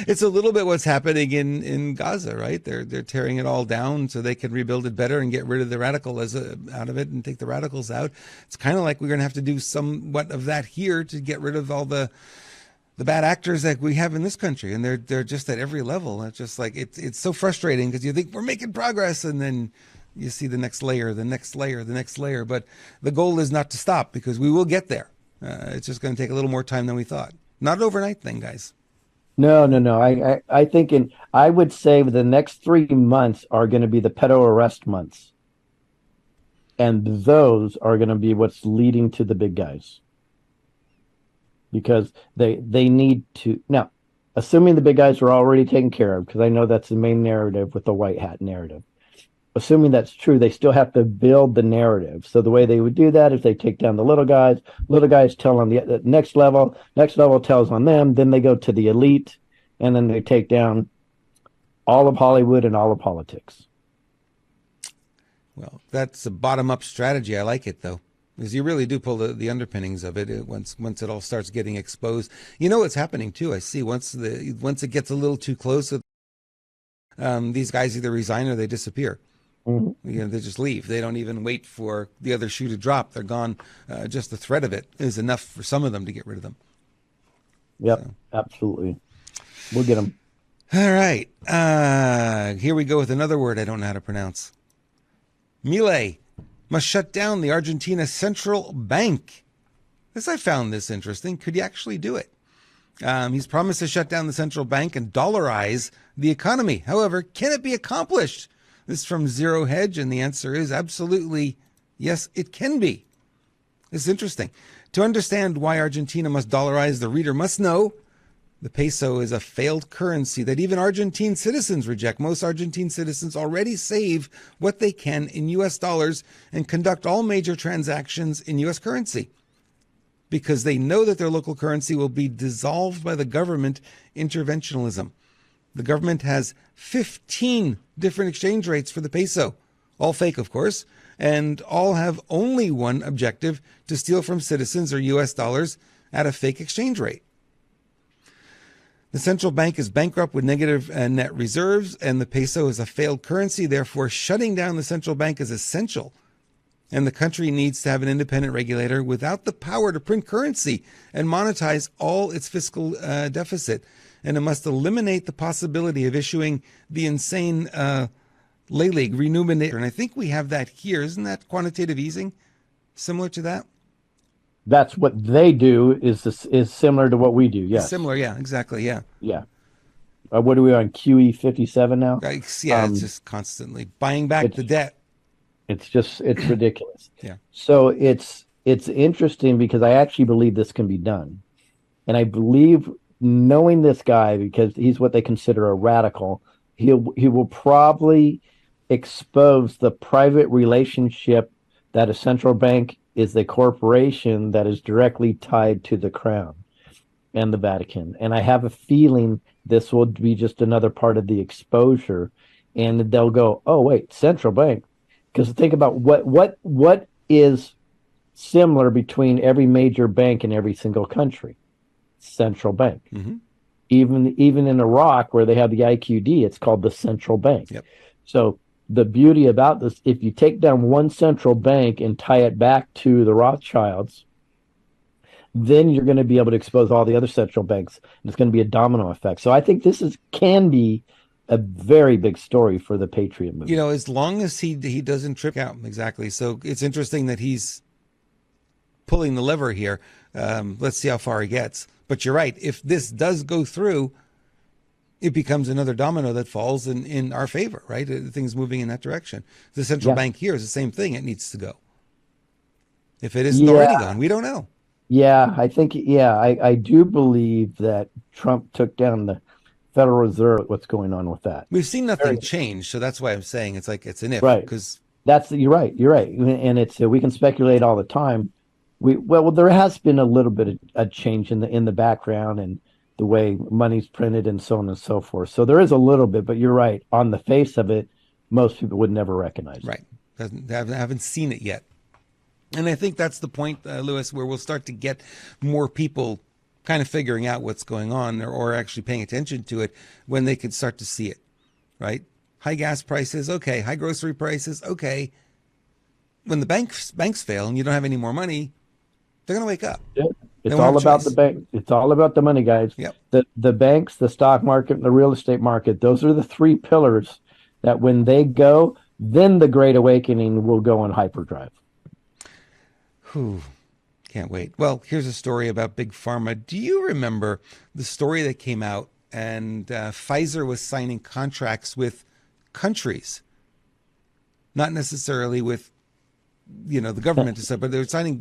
It's a little bit what's happening in Gaza, right? They're tearing it all down so they can rebuild it better and get rid of the out of it and take the radicals out. It's kind of like we're going to have to do somewhat of that here to get rid of all the bad actors that we have in this country, and they're just at every level. It's just like it's so frustrating because you think we're making progress, and then you see the next layer, the next layer, the next layer. But the goal is not to stop because we will get there. It's just going to take a little more time than we thought. Not an overnight thing, guys. No. I think I would say the next 3 months are going to be the pedo arrest months. And those are going to be what's leading to the big guys. Because they need to now, assuming the big guys are already taken care of, because I know that's the main narrative with the white hat narrative. Assuming that's true, they still have to build the narrative. So the way they would do that is they take down the little guys tell on the next level tells on them, then they go to the elite, and then they take down all of Hollywood and all of politics. Well, that's a bottom-up strategy. I like it, though, because you really do pull the underpinnings of it once it all starts getting exposed. You know what's happening, too. I see once it gets a little too close, these guys either resign or they disappear. Mm-hmm. They just leave. They don't even wait for the other shoe to drop. They're gone. Just the threat of it is enough for some of them to get rid of them. Yep, so. Absolutely. We'll get them. All right. Here we go with another word I don't know how to pronounce. Milei must shut down the Argentina Central Bank. I found this interesting. Could he actually do it? He's promised to shut down the central bank and dollarize the economy. However, can it be accomplished? This is from Zero Hedge, and the answer is absolutely yes, it can be. This is interesting. To understand why Argentina must dollarize, the reader must know the peso is a failed currency that even Argentine citizens reject. Most Argentine citizens already save what they can in U.S. dollars and conduct all major transactions in U.S. currency because they know that their local currency will be dissolved by the government interventionism. The government has 15 different exchange rates for the peso, all fake, of course, and all have only one objective: to steal from citizens or U.S. dollars at a fake exchange rate. The central bank is bankrupt with negative net reserves, and the peso is a failed currency. Therefore, shutting down the central bank is essential. And the country needs to have an independent regulator without the power to print currency and monetize all its fiscal deficit. And it must eliminate the possibility of issuing the insane Leylig renumerator. And I think we have that here. Isn't that quantitative easing? Similar to that? That's what they do is similar to what we do, yes. Similar, yeah, exactly, yeah. Yeah. What are we on, QE 57 now? Yeah, it's just constantly buying back the debt. It's ridiculous. Yeah. So it's interesting because I actually believe this can be done. And I believe, knowing this guy, because he's what they consider a radical, he will probably expose the private relationship that a central bank is the corporation that is directly tied to the crown and the Vatican. And I have a feeling this will be just another part of the exposure. And they'll go, oh, wait, central bank. Because think about what is similar between every major bank in every single country. Central bank. Mm-hmm. Even in Iraq, where they have the IQD, it's called the central bank. Yep. So the beauty about this, if you take down one central bank and tie it back to the Rothschilds, then you're going to be able to expose all the other central banks. And it's going to be a domino effect. So I think this can be a very big story for the Patriot movement. As long as he doesn't trip out. Exactly. So it's interesting that he's pulling the lever here. Let's see how far he gets. But you're right. If this does go through, it becomes another domino that falls in our favor, right? Things moving in that direction. The central Yeah. bank here is the same thing. It needs to go. If it isn't already Yeah. gone, we don't know. Yeah. I think, yeah, I do believe that Trump took down the Federal Reserve. What's going on with that? We've seen Very nothing change, so that's why I'm saying it's like it's an if, right. because You're right. You're right. And it's we can speculate all the time. Well, there has been a little bit of a change in the background and the way money's printed and so on and so forth. So there is a little bit, but you're right. On the face of it, most people would never recognize it. right, haven't seen it yet. And I think that's the point, Lewis, where we'll start to get more people kind of figuring out what's going on, or actually paying attention to it when they can start to see it, right? High gas prices, okay. High grocery prices, okay. When the banks fail and you don't have any more money, they're going to wake up. Yeah. They It's won't have all a about the choice. bank. It's all about the money, guys. Yep. The banks, the stock market, and the real estate market. Those are the three pillars that when they go, then the Great Awakening will go on hyperdrive. Whew. Can't wait. Well, here's a story about Big Pharma. Do you remember the story that came out and Pfizer was signing contracts with countries, not necessarily with the government and stuff, but they were signing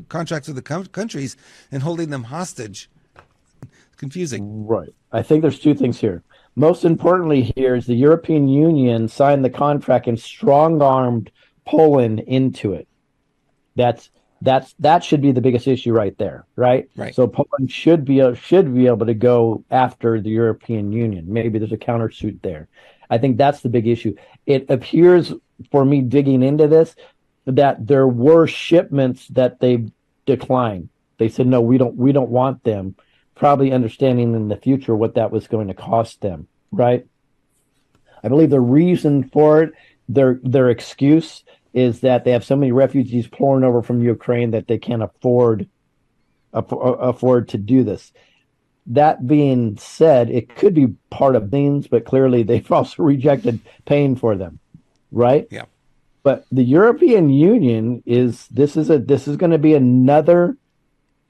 contracts with the countries and holding them hostage. Confusing. Right. I think there's two things here. Most importantly, here is the European Union signed the contract and strong-armed Poland into it. That should be the biggest issue right there, right? Right. So Poland should be able to go after the European Union. Maybe there's a countersuit there. I think that's the big issue. It appears, for me digging into this, that there were shipments that they declined. They said no, we don't want them, probably understanding in the future what that was going to cost them, right? I believe the reason for it, their excuse is that they have so many refugees pouring over from Ukraine that they can't afford to do this. That being said, it could be part of things, but clearly they've also rejected paying for them, right? Yeah. But the European Union is going to be another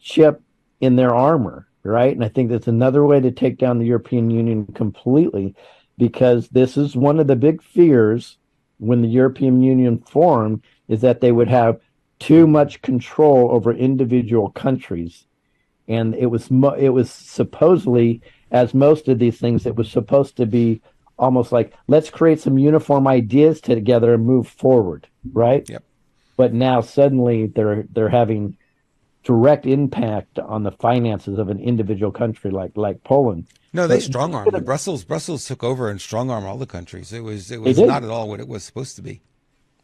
chip in their armor, right? And I think that's another way to take down the European Union completely, because this is one of the big fears when the European Union formed, is that they would have too much control over individual countries. And it was supposedly, as most of these things, it was supposed to be almost like, let's create some uniform ideas together and move forward, right? Yep. But now suddenly they're having direct impact on the finances of an individual country like Poland. No, they strong armed. Brussels took over and strong armed all the countries. It was not at all what it was supposed to be.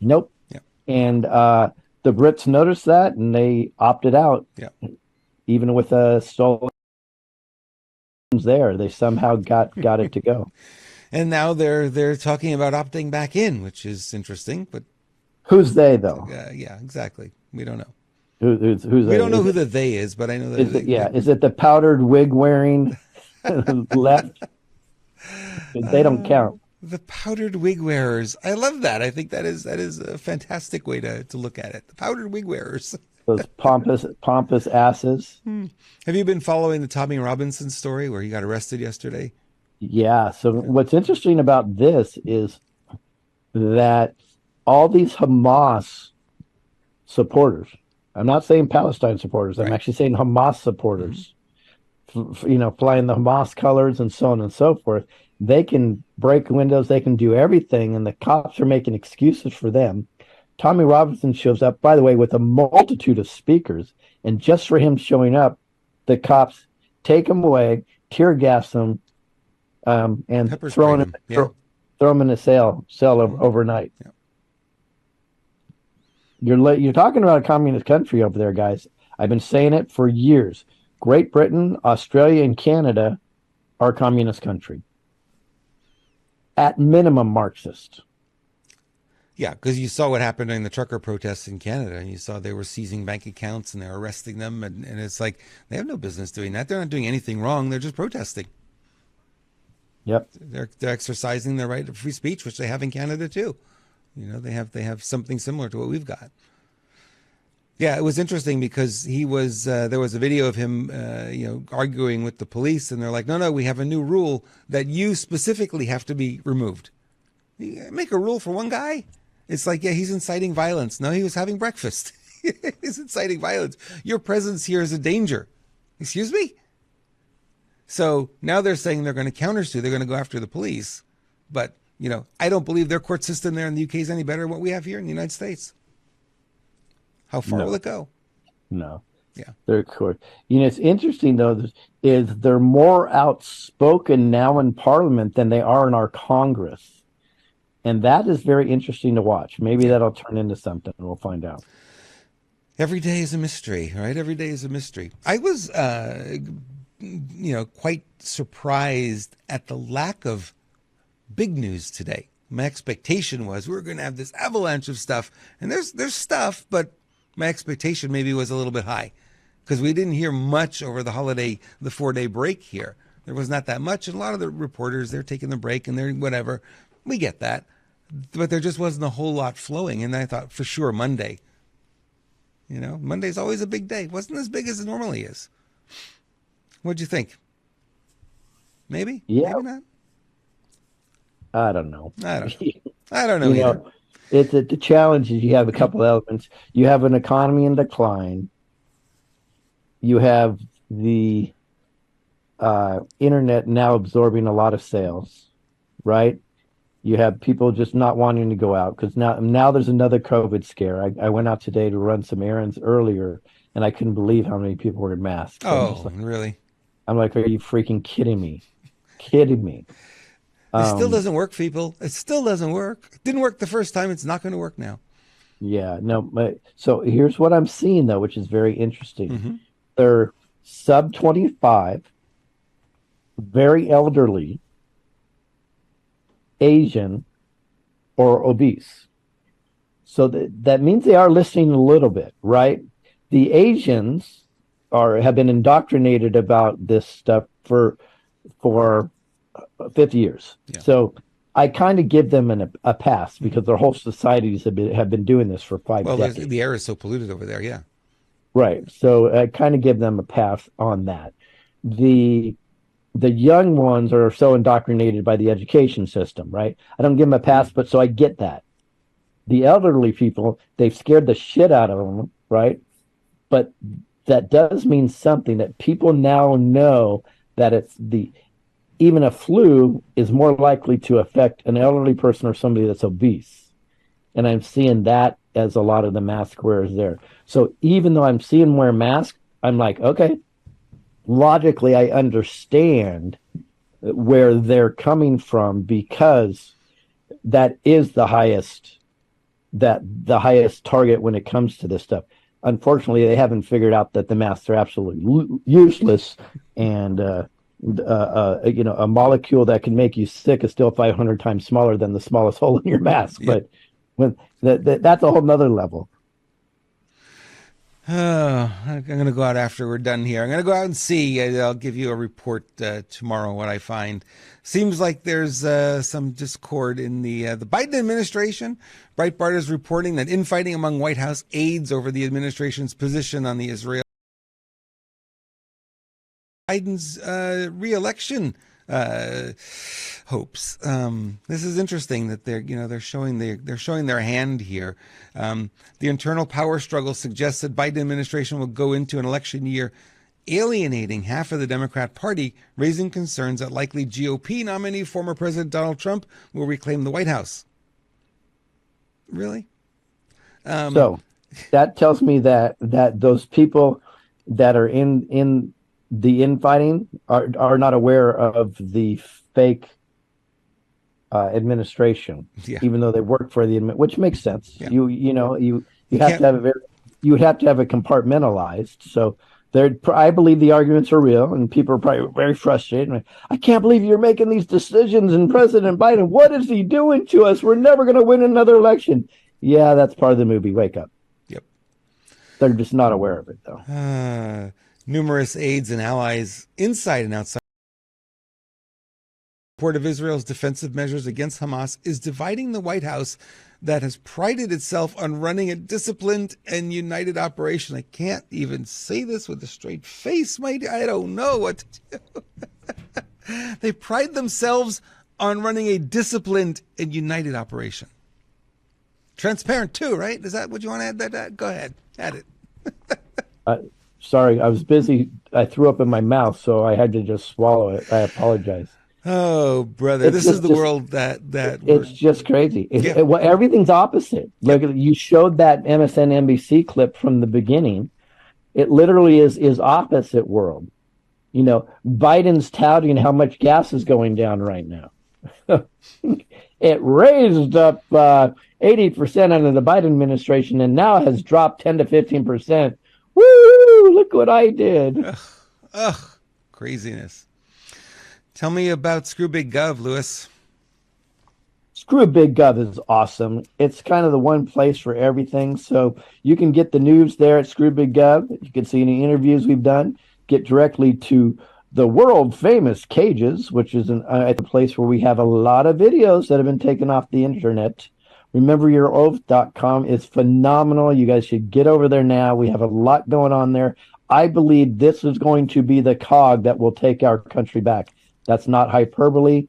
Nope. Yeah. And the Brits noticed that and they opted out. Yeah. Even with stolen there, they somehow got it to go. And now they're talking about opting back in, which is interesting. But who's they though? Yeah, exactly. We don't know. Who's we they? don't know who the they is, but I know that. Is it the powdered wig wearing left? They don't count. The powdered wig wearers. I love that. I think that is a fantastic way to look at it. The powdered wig wearers. Those pompous asses. Have you been following the Tommy Robinson story where he got arrested yesterday? Yeah. So what's interesting about this is that all these Hamas supporters, I'm not saying Palestine supporters, I'm actually saying Hamas supporters, flying the Hamas colors and so on and so forth, they can break windows, they can do everything, and the cops are making excuses for them. Tommy Robinson shows up, by the way, with a multitude of speakers, and just for him showing up, the cops take him away, tear gas him, and throw him in a cell overnight. Yeah. You're talking about a communist country over there, guys. I've been saying it for years. Great Britain, Australia, and Canada are a communist country. At minimum, Marxist. Yeah, because you saw what happened during the trucker protests in Canada, and you saw they were seizing bank accounts and they're arresting them, and it's like they have no business doing that. They're not doing anything wrong. They're just protesting. Yep. They're exercising their right of free speech, which they have in Canada too. They have something similar to what we've got. Yeah, it was interesting because he was there was a video of him, arguing with the police, and they're like, "No, no, we have a new rule that you specifically have to be removed." You make a rule for one guy? It's like, yeah, he's inciting violence. No, he was having breakfast. He's inciting violence. Your presence here is a danger. Excuse me? So now they're saying they're going to countersue. They're going to go after the police. But, I don't believe their court system there in the UK is any better than what we have here in the United States. How far will No, it go? no. Yeah. They're court. It's interesting though, is they're more outspoken now in Parliament than they are in our Congress. And that is very interesting to watch. Maybe Yeah. that'll turn into something. We'll find out. Every day is a mystery, right? Every day is a mystery. I was, quite surprised at the lack of big news today. My expectation was we were going to have this avalanche of stuff, and there's stuff, but my expectation maybe was a little bit high because we didn't hear much over the holiday, the 4-day break here. There was not that much, and a lot of the reporters, they're taking the break and they're whatever. We get that, but there just wasn't a whole lot flowing. And I thought for sure Monday. Monday's always a big day. Wasn't as big as it normally is. What'd you think? Maybe, Yeah, maybe not. I don't know. I don't know. I don't know You either. know, the challenge is you have a couple of elements. You have an economy in decline. You have the internet now absorbing a lot of sales, right? You have people just not wanting to go out because now there's another COVID scare. I went out today to run some errands earlier, and I couldn't believe how many people were in masks. Oh, really? I'm like, are you freaking kidding me? Kidding me? It still Um, doesn't work, people. It still doesn't work. It didn't work the first time. It's not going to work now. yeah, no. So here's what I'm seeing though, which is very interesting. Mm-hmm. They're sub 25, very elderly, Asian, or obese. So that means they are listening a little bit, right? The Asians have been indoctrinated about this stuff for 50 years. Yeah. So I kind of give them a pass because their whole societies have been doing this for five Well, decades. the air is so polluted over there. Yeah. Right. So I kind of give them a pass on that. The the young ones are so indoctrinated by the education system, right? I don't give them a pass, but so I get that. The elderly people, they've scared the shit out of them, right? But that does mean something that people now know that even a flu is more likely to affect an elderly person or somebody that's obese. And I'm seeing that as a lot of the mask wearers there. So even though I'm seeing them wear masks, I'm like, okay, logically, I understand where they're coming from because that is the highest target when it comes to this stuff. Unfortunately, they haven't figured out that the masks are absolutely useless, and a molecule that can make you sick is still 500 times smaller than the smallest hole in your mask. Yep. But that's a whole nother level. I'm going to go out after we're done here. I'm going to go out and see. I'll give you a report tomorrow what I find. Seems like there's some discord in the Biden administration. Breitbart is reporting that infighting among White House aides over the administration's position on the Israel Biden's re-election hopes. This is interesting that they're showing their hand here. The internal power struggle suggests that Biden administration will go into an election year alienating half of the Democrat Party, raising concerns that likely GOP nominee former President Donald Trump will reclaim the White House. Really? So that tells me that those people that are in the infighting are not aware of the fake administration, Yeah. even though they work for which makes sense. Yeah. You You have to can't. have you would have to have it compartmentalized. So I believe the arguments are real, and people are probably very frustrated. I can't believe you're making these decisions, and President Biden, what is he doing to us? We're never going to win another election. Yeah, that's part of the movie. Wake up. Yep. They're just not aware of it, though. Numerous aides and allies inside and outside support of Israel's defensive measures against Hamas is dividing the White House that has prided itself on running a disciplined and united operation. I can't even say this with a straight face, I don't know what to do. They pride themselves on running a disciplined and united operation. Transparent too, right? Is that what you want to add? That go ahead, add it. Sorry, I was busy. I threw up in my mouth, so I had to just swallow it. I apologize. Oh, brother, this is the world that it's just crazy. Everything's opposite. Yep. Look, you showed that MSNBC clip from the beginning. It literally is opposite world. You know, Biden's touting how much gas is going down right now. It raised up 80% under the Biden administration and now has dropped 10 to 15%. Woo! Look what I did. Ugh, craziness. Tell me about Screw Big Gov, Lewis. Screw Big Gov is awesome. It's kind of the one place for everything. So you can get the news there at Screw Big Gov. You can see any interviews we've done. Get directly to the world famous Cages, which is a place where we have a lot of videos that have been taken off the internet. RememberYourOath.com is phenomenal. You guys should get over there now. We have a lot going on there. I believe this is going to be the cog that will take our country back. That's not hyperbole.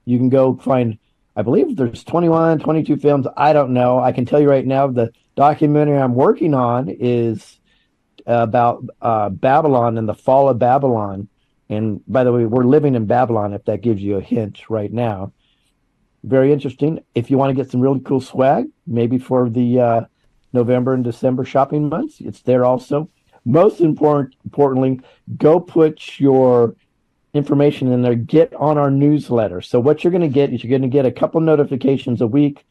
You can go find, I believe there's 21, 22 films. I don't know. I can tell you right now, the documentary I'm working on is about Babylon and the fall of Babylon. And by the way, we're living in Babylon, if that gives you a hint right now. Very interesting. If you want to get some really cool swag, maybe for the November and December shopping months, it's there also. Most importantly, go put your information in there. Get on our newsletter. So what you're going to get is you're going to get a couple notifications a week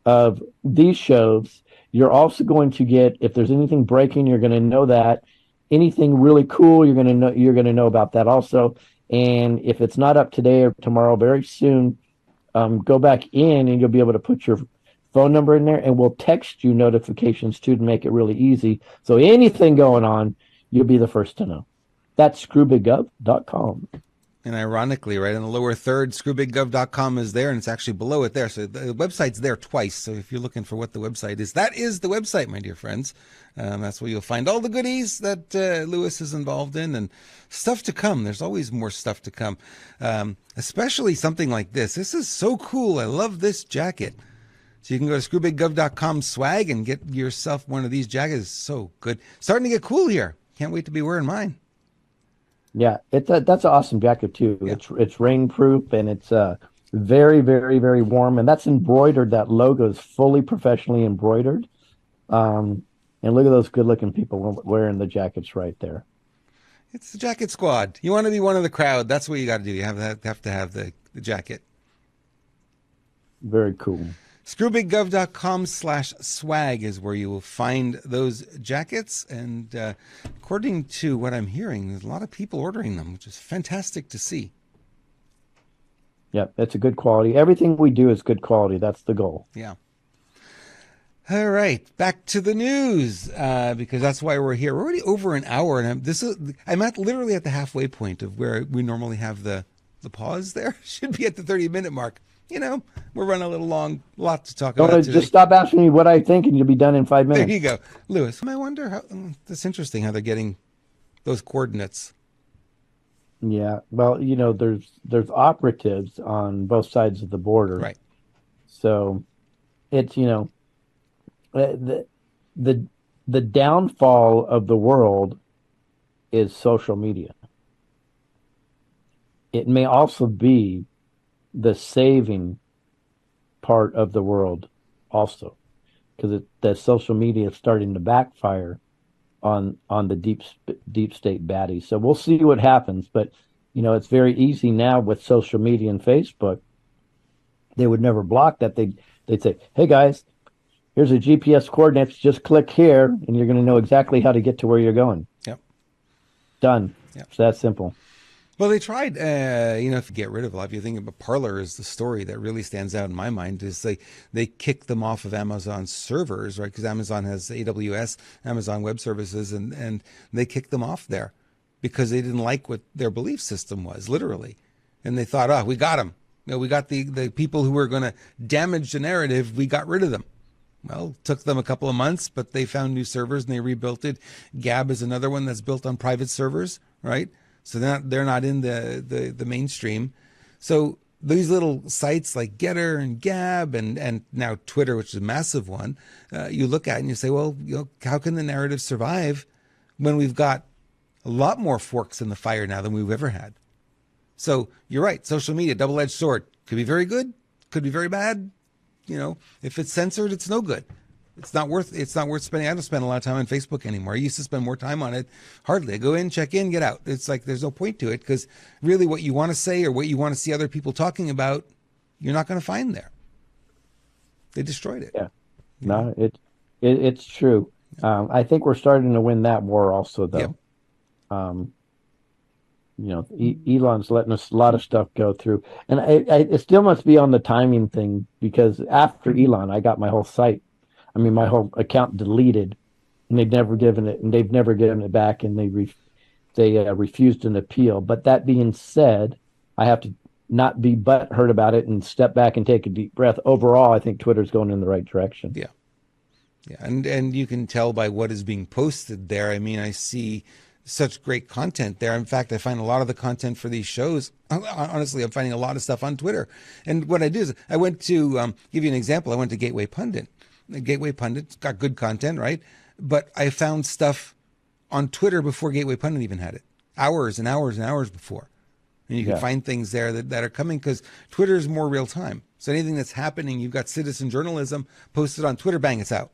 of these shows. You're also going to get, if there's anything breaking, you're going to know that. Anything really cool, you're going to know about that also. And if it's not up today or tomorrow, very soon, go back in and you'll be able to put your phone number in there, and we'll text you notifications too to make it really easy. So anything going on, you'll be the first to know. That's screwbiggov.com. And ironically, right in the lower third, screwbiggov.com is there, and it's actually below it there. So the website's there twice. So if you're looking for what the website is, that is the website, my dear friends. That's where you'll find all the goodies that Lewis is involved in and stuff to come. There's always more stuff to come, especially something like this. This is so cool. I love this jacket. So you can go to screwbiggov.com swag and get yourself one of these jackets. It's so good. Starting to get cool here. Can't wait to be wearing mine. Yeah, that's an awesome jacket too. Yeah. It's rain proof and it's very, very, very warm. And that's embroidered. That logo is fully professionally embroidered. And look at those good looking people wearing the jackets right there. It's the jacket squad. You want to be one of the crowd. That's what you got to do. You have to have the jacket. Very cool. Screwbiggov.com/swag is where you will find those jackets. And according to what I'm hearing, there's a lot of people ordering them, which is fantastic to see. Yeah, it's a good quality. Everything we do is good quality. That's the goal. Yeah. All right, back to the news, because that's why we're here. We're already over an hour, and I'm literally at the halfway point of where we normally have the pause there. Should be at the 30-minute mark. You know, we're running a little long, lot to talk about today. Just stop asking me what I think, and you'll be done in 5 minutes. There you go. Lewis, I wonder how, that's interesting how they're getting those coordinates. Yeah, well, you know, there's operatives on both sides of the border. Right. So it's, you know, the downfall of the world is social media. It may also be the saving part of the world also, because the social media is starting to backfire on the deep state baddies. So we'll see what happens. But, you know, it's very easy now with social media and Facebook. They would never block that. They'd say, hey, guys, here's a GPS coordinates. Just click here, and you're going to know exactly how to get to where you're going. Yep. Done. Yep. It's that simple. Well, they tried, you know, if you get rid of a lot, if you think about Parler is the story that really stands out in my mind, is they kicked them off of Amazon's servers, right? Because Amazon has AWS, Amazon Web Services, and they kicked them off there because they didn't like what their belief system was, literally. And they thought, oh, we got them. We got the people who were going to damage the narrative. We got rid of them. Well, took them a couple of months, but they found new servers and they rebuilt it. Gab is another one that's built on private servers, right? So they're not in the mainstream. So these little sites like Getter and Gab and now Twitter, which is a massive one, you look at and you say, well, how can the narrative survive when we've got a lot more forks in the fire now than we've ever had? So you're right. Social media, double-edged sword. Could be very good. Could be very bad. If it's censored, it's no good. It's not worth spending. I don't spend a lot of time on Facebook anymore. I used to spend more time on it. Hardly. I go in, check in, get out. It's like there's no point to it because really what you want to say or what you want to see other people talking about, you're not going to find there. They destroyed it. Yeah. No, it's true. I think we're starting to win that war also, though. Yep. Elon's letting us a lot of stuff go through, and it still must be on the timing thing because after Elon, I got my whole site. I mean, my whole account deleted, and they've never given it back, and they refused an appeal. But that being said, I have to not be butthurt about it and step back and take a deep breath. Overall, I think Twitter's going in the right direction. Yeah, and you can tell by what is being posted there. I mean, I see such great content there. In fact, I find a lot of the content for these shows, honestly, I'm finding a lot of stuff on Twitter. And what I do is I went to, give you an example, I went to Gateway Pundit. Gateway Pundit's got good content, right? But I found stuff on Twitter before Gateway Pundit even had it. Hours and hours and hours before. And you can find things there that are coming because Twitter is more real time. So anything that's happening, you've got citizen journalism posted on Twitter, bang, it's out.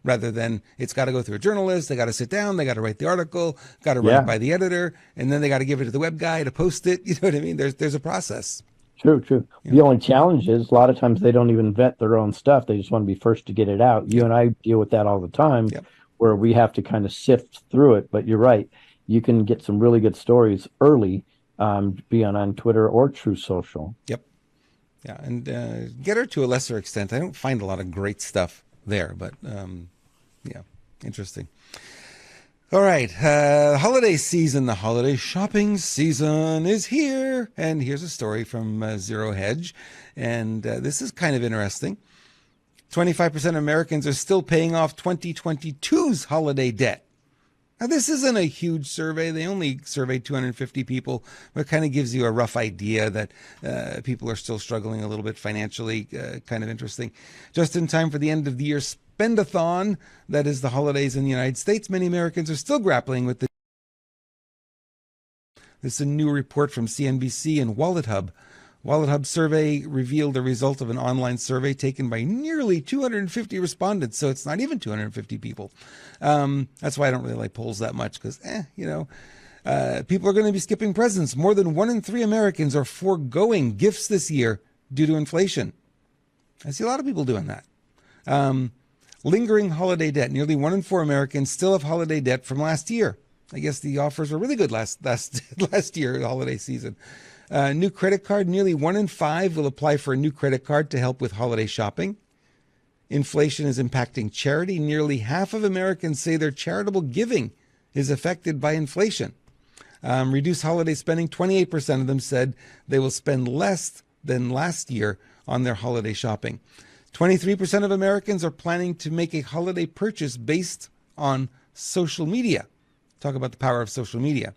Rather than it's got to go through a journalist, they got to sit down, they got to write the article, got to run it by the editor, and then they got to give it to the web guy to post it. You know what I mean? There's a process. True. The only challenge is a lot of times they don't even vet their own stuff. They just want to be first to get it out. You and I deal with that all the time where we have to kind of sift through it. But you're right. You can get some really good stories early, be on Twitter or True Social. Yep. Yeah. And Getter to a lesser extent. I don't find a lot of great stuff there, but interesting. All right, holiday season, the holiday shopping season is here, and here's a story from Zero Hedge, and this is kind of interesting. 25% of Americans are still paying off 2022's holiday debt. Now, this isn't a huge survey. They only surveyed 250 people, but it kind of gives you a rough idea that people are still struggling a little bit financially. Kind of interesting. Just in time for the end of the year spend-a-thon, that is the holidays in the United States, many Americans are still grappling with this. This is a new report from CNBC and WalletHub. WalletHub survey revealed the result of an online survey taken by nearly 250 respondents. So it's not even 250 people. That's why I don't really like polls that much because, people are going to be skipping presents. More than 1 in 3 Americans are foregoing gifts this year due to inflation. I see a lot of people doing that. Lingering holiday debt. Nearly 1 in 4 Americans still have holiday debt from last year. I guess the offers were really good last year, the holiday season. New credit card. Nearly 1 in 5 will apply for a new credit card to help with holiday shopping. Inflation is impacting charity. Nearly half of Americans say their charitable giving is affected by inflation. Reduced holiday spending. 28% of them said they will spend less than last year on their holiday shopping. 23% of Americans are planning to make a holiday purchase based on social media. Talk about the power of social media.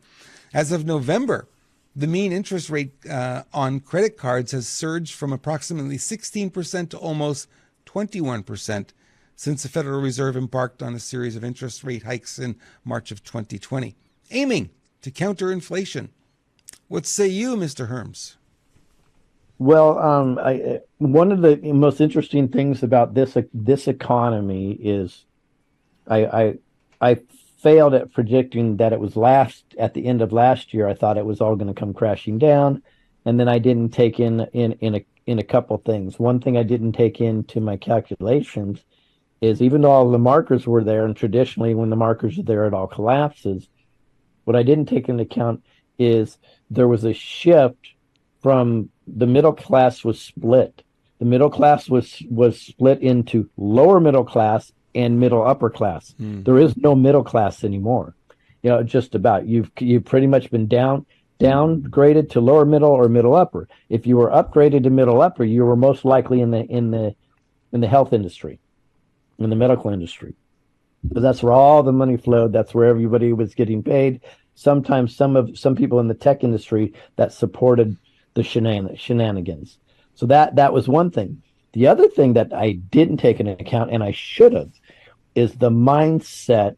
As of November, the mean interest rate on credit cards has surged from approximately 16% to almost 21% since the Federal Reserve embarked on a series of interest rate hikes in March of 2020, aiming to counter inflation. What say you, Mr. Herms? Well, one of the most interesting things about this economy is I failed at predicting that it was at the end of last year. I thought it was all going to come crashing down, and then I didn't take in a couple things. One thing I didn't take into my calculations is even though all the markers were there, and traditionally when the markers are there, it all collapses. What I didn't take into account is there was a shift from the middle class was split. The middle class was split into lower middle class and middle upper class. There is no middle class anymore. Just about you've pretty much been down. downgraded to lower middle or middle upper. If you were upgraded to middle upper, you were most likely in the health industry, in the medical industry. Because that's where all the money flowed. That's where everybody was getting paid. Sometimes some people in the tech industry that supported the shenanigans. So that was one thing. The other thing that I didn't take into account, and I should have, is the mindset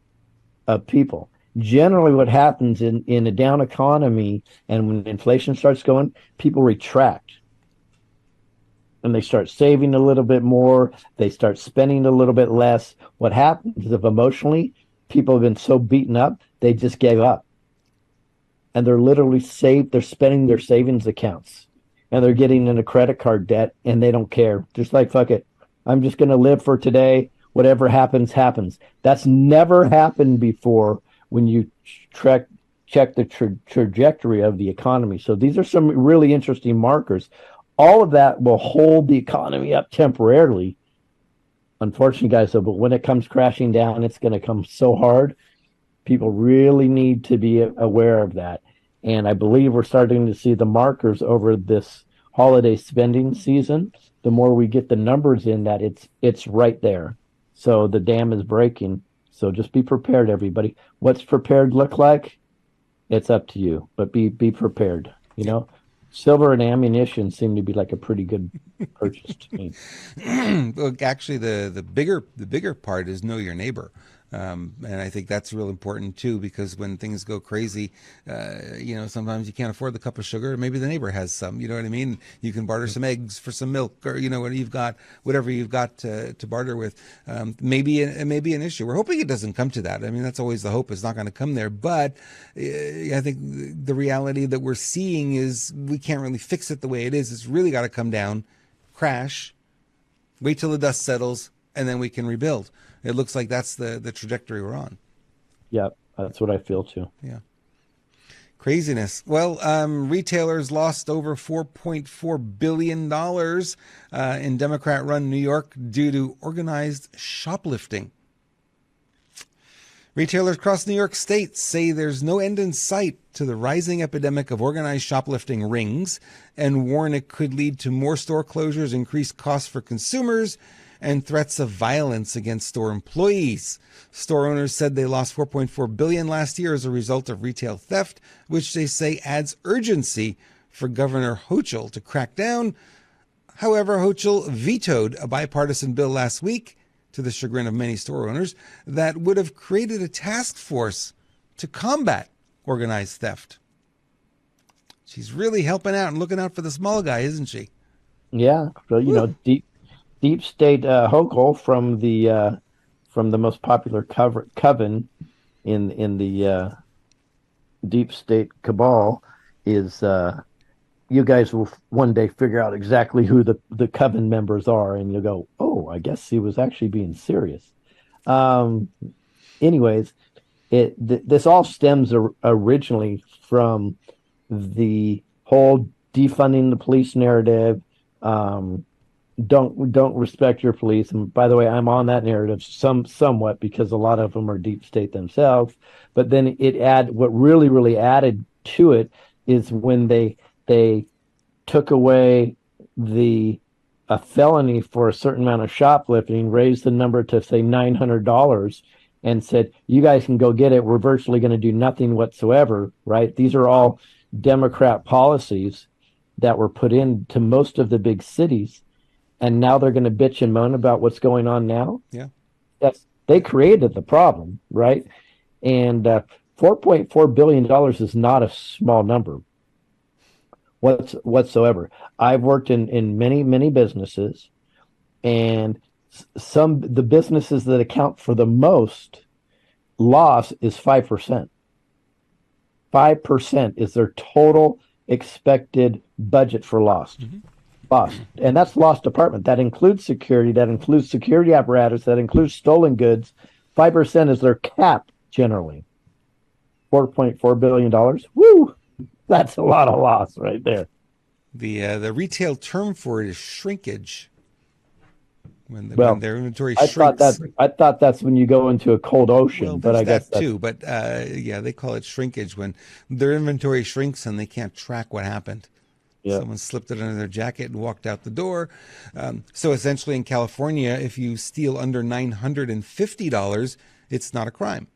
of people. Generally, what happens in a down economy and when inflation starts going, people retract and they start saving a little bit more. They start spending a little bit less. What happens is if emotionally people have been so beaten up, they just gave up. And they're literally they're spending their savings accounts and they're getting into credit card debt and they don't care. Just like, fuck it. I'm just going to live for today. Whatever happens, happens. That's never happened before when you check the trajectory of the economy. So these are some really interesting markers. All of that will hold the economy up temporarily. Unfortunately, guys, but when it comes crashing down, it's going to come so hard. People really need to be aware of that. And I believe we're starting to see the markers over this holiday spending season. The more we get the numbers in that, it's right there. So the dam is breaking. So just be prepared, everybody. What's prepared look like? It's up to you. But be prepared. You know, silver and ammunition seem to be like a pretty good purchase to me. Look, actually, the bigger part is know your neighbor. And I think that's real important too, because when things go crazy, sometimes you can't afford the cup of sugar. Maybe the neighbor has some, you know what I mean? You can barter some eggs for some milk, or, whatever you've got to barter with. Maybe an issue. We're hoping it doesn't come to that. I mean, that's always the hope. It's not going to come there. But I think the reality that we're seeing is we can't really fix it the way it is. It's really got to come down, crash, wait till the dust settles, and then we can rebuild. It looks like that's the trajectory we're on. Yeah, that's what I feel too. Yeah. Craziness. Well, retailers lost over $4.4 billion in Democrat-run New York due to organized shoplifting. Retailers across New York State say there's no end in sight to the rising epidemic of organized shoplifting rings and warn it could lead to more store closures, increased costs for consumers, and threats of violence against store employees. Store owners said they lost $4.4 billion last year as a result of retail theft, which they say adds urgency for Governor Hochul to crack down. However, Hochul vetoed a bipartisan bill last week, to the chagrin of many store owners, that would have created a task force to combat organized theft. She's really helping out and looking out for the small guy, isn't she? Yeah, well, deep state Hochul from the most popular coven in the deep state cabal is you guys will one day figure out exactly who the coven members are, and you'll go, oh, I guess he was actually being serious. Anyways, this all stems originally from the whole defunding the police narrative. Don't respect your police. And by the way, I'm on that narrative somewhat because a lot of them are deep state themselves. But then what really added to it is when they took away a felony for a certain amount of shoplifting, raised the number to say $900, and said, you guys can go get it. We're virtually going to do nothing whatsoever, right? These are all Democrat policies that were put into most of the big cities. And now they're going to bitch and moan about what's going on now. Yeah. They created the problem, right? And $4.4 billion is not a small number whatsoever. I've worked in many businesses, and the businesses that account for the most loss is 5%. 5% is their total expected budget for loss. Mm-hmm. Lost. And that's lost department. That includes security, that includes security apparatus, that includes stolen goods. 5% is their cap generally. $4.4 billion. Woo! That's a lot of loss right there. The retail term for it is shrinkage, when Well, their inventory shrinks. I thought that's when you go into a cold Well, ocean, but there's I guess that that's too, but yeah, they call it shrinkage when their inventory shrinks and they can't track what happened. yeah. Someone slipped it under their jacket and walked out the door. So essentially, in California, if you steal under $950, it's not a crime.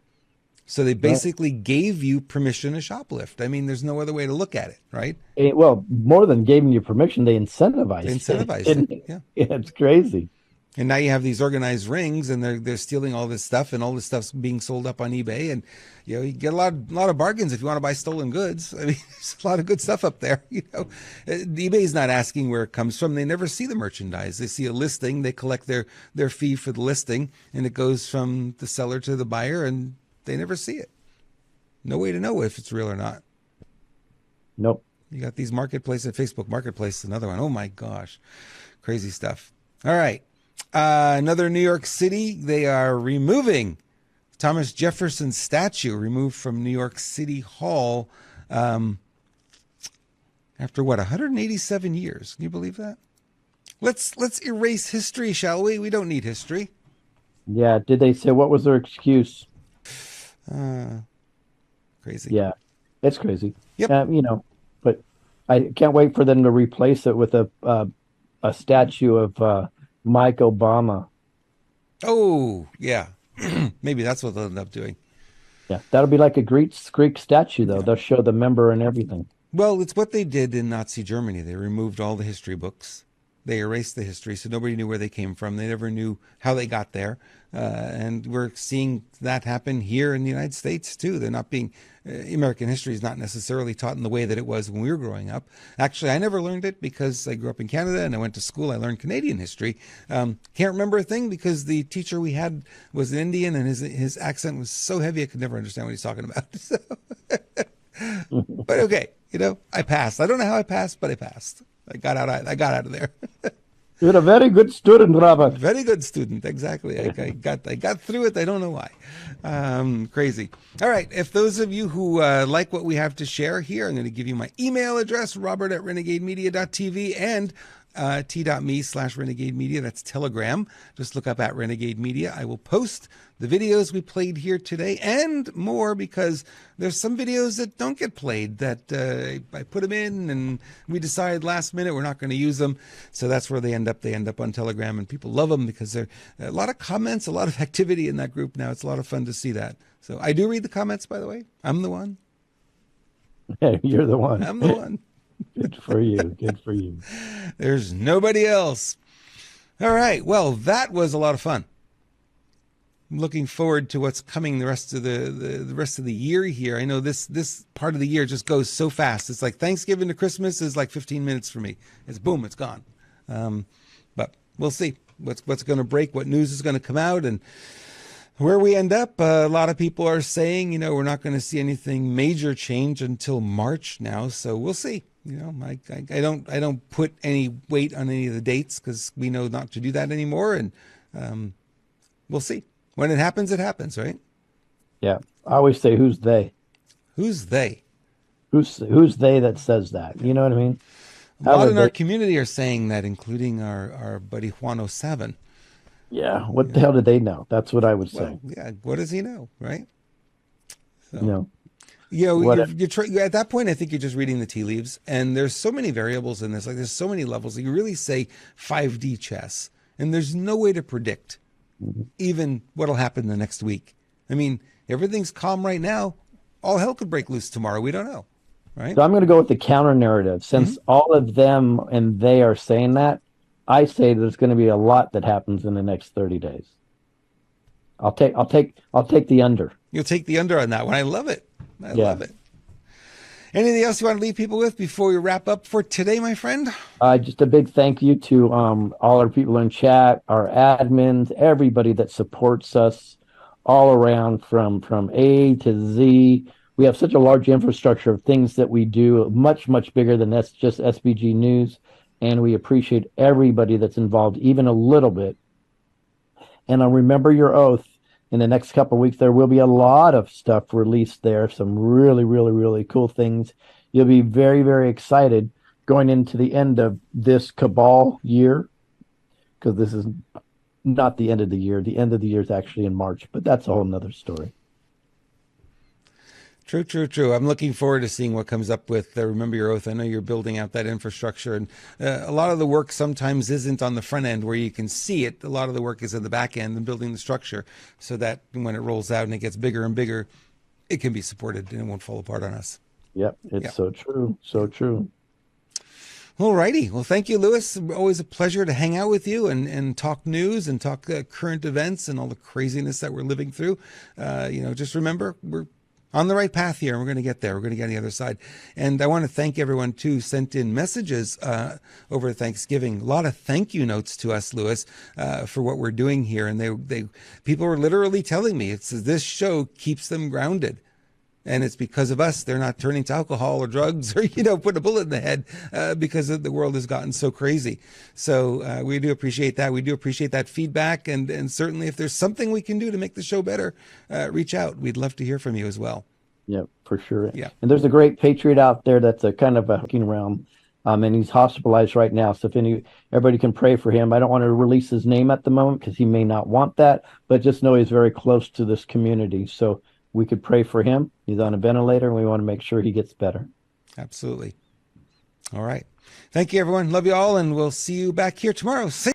So they Right. basically gave you permission to shoplift. I mean, there's no other way to look at it, right? Well, more than giving you permission, they They incentivized it, incentivized it. didn't it? Yeah. Yeah, it's crazy. And now you have these organized rings, and they're stealing all this stuff, and all this stuff's being sold up on eBay, and you get a lot of bargains if you want to buy stolen goods. I mean, there's a lot of good stuff up there. eBay's not asking where it comes from. They never see the merchandise. They see a listing, they collect their fee for the listing, and it goes from the seller to the buyer, and they never see it. No way to know if it's real or not. Nope. You got these marketplaces, Facebook Marketplace, another one. Oh my gosh, crazy stuff. All right. Another New York City, they are removing Thomas Jefferson statue, removed from New York City Hall after what, 187 years. Can you believe that? Let's erase history, shall we? We don't need history. Yeah. Did they say what was their excuse? Uh, Crazy. Yeah, it's crazy. Yep. But I can't wait for them to replace it with a statue of Mike Obama. Oh, yeah. Maybe that's what they'll end up doing. Yeah, that'll be like a Greek statue, though. Yeah. They'll show the member and everything. Well, it's what they did in Nazi Germany. They removed all the history books. They erased the history, so nobody knew where they came from. They never knew how they got there. And we're seeing that happen here in the United States, too. They're not being, American history is not necessarily taught in the way that it was when we were growing up. Actually, I never learned it because I grew up in Canada and I went to school. I learned Canadian history. Can't remember a thing because the teacher we had was an Indian and his accent was so heavy I could never understand what he's talking about. So, but okay, I passed. I don't know how I passed, but I passed. I got out of there. You're a very good student, Robert. Very good student, exactly. I got through it. I don't know why. Crazy. All right. If those of you who like what we have to share here, I'm going to give you my email address, robert@renegademedia.tv and t.me/renegade media. That's Telegram. Just look up at Renegade Media. I will post the videos we played here today and more because there's some videos that don't get played that I put them in and we decide last minute we're not going to use them. So that's where they end up. They end up on Telegram and people love them because there are a lot of comments, a lot of activity in that group now. It's a lot of fun to see that. So I do read the comments, by the way. I'm the one. Hey, you're the one. I'm the one. Good for you. Good for you. There's nobody else. All right. Well, that was a lot of fun. I'm looking forward to what's coming the rest of the rest of the year here. I know this part of the year just goes so fast. It's like Thanksgiving to Christmas is like 15 minutes for me. It's boom, it's gone. But we'll see what's going to break, what news is going to come out, and where we end up. A lot of people are saying, we're not going to see anything major change until March now. So we'll see. I don't put any weight on any of the dates because we know not to do that anymore. And we'll see. When it happens, right? Yeah. I always say, who's they? Who's they? Who's they that says that? You know what I mean? A lot in our community are saying that, including our buddy Juano Savin. Yeah. What the hell did they know? That's what I would say. Yeah. What does he know, right? So, you're at that point, I think you're just reading the tea leaves, and there's so many variables in this. Like there's so many levels. You really say 5D chess, and there's no way to predict even what'll happen the next week. I mean, everything's calm right now. All hell could break loose tomorrow. We don't know, right? So I'm going to go with the counter narrative. Since all of them and they are saying that, I say there's going to be a lot that happens in the next 30 days. I'll take the under. You'll take the under on that one. I love it. I love it. Anything else you want to leave people with before we wrap up for today, my friend? Just a big thank you to all our people in chat, our admins, everybody that supports us all around from A to Z. We have such a large infrastructure of things that we do, much, much bigger than that's just SBG News. And we appreciate everybody that's involved, even a little bit. And remember your oath. In the next couple of weeks, there will be a lot of stuff released there. Some really, really, really cool things. You'll be very, very excited going into the end of this cabal year, because this is not the end of the year. The end of the year is actually in March, but that's a whole nother story. True, true, true. I'm looking forward to seeing what comes up with Remember Your Oath. I know you're building out that infrastructure, and a lot of the work sometimes isn't on the front end where you can see it. A lot of the work is in the back end and building the structure so that when it rolls out and it gets bigger and bigger, it can be supported and it won't fall apart on us. Yep, Yeah. it's so true, Yeah. so true. All righty. Well, thank you, Lewis. Always a pleasure to hang out with you and talk news and talk current events and all the craziness that we're living through. Just remember, we're on the right path here, and we're going to get there. We're going to get on the other side. And I want to thank everyone, too, sent in messages over Thanksgiving. A lot of thank you notes to us, Lewis, for what we're doing here. And people were literally telling me this show keeps them grounded. And it's because of us. They're not turning to alcohol or drugs or, put a bullet in the head because the world has gotten so crazy. So we do appreciate that. We do appreciate that feedback. And certainly if there's something we can do to make the show better, reach out. We'd love to hear from you as well. Yeah, for sure. Yeah. And there's a great patriot out there that's a kind of a hooking around, and he's hospitalized right now. So if everybody can pray for him. I don't want to release his name at the moment because he may not want that, but just know he's very close to this community. So we could pray for him. He's on a ventilator, and we want to make sure he gets better. Absolutely. All right. Thank you, everyone. Love you all, and we'll see you back here tomorrow.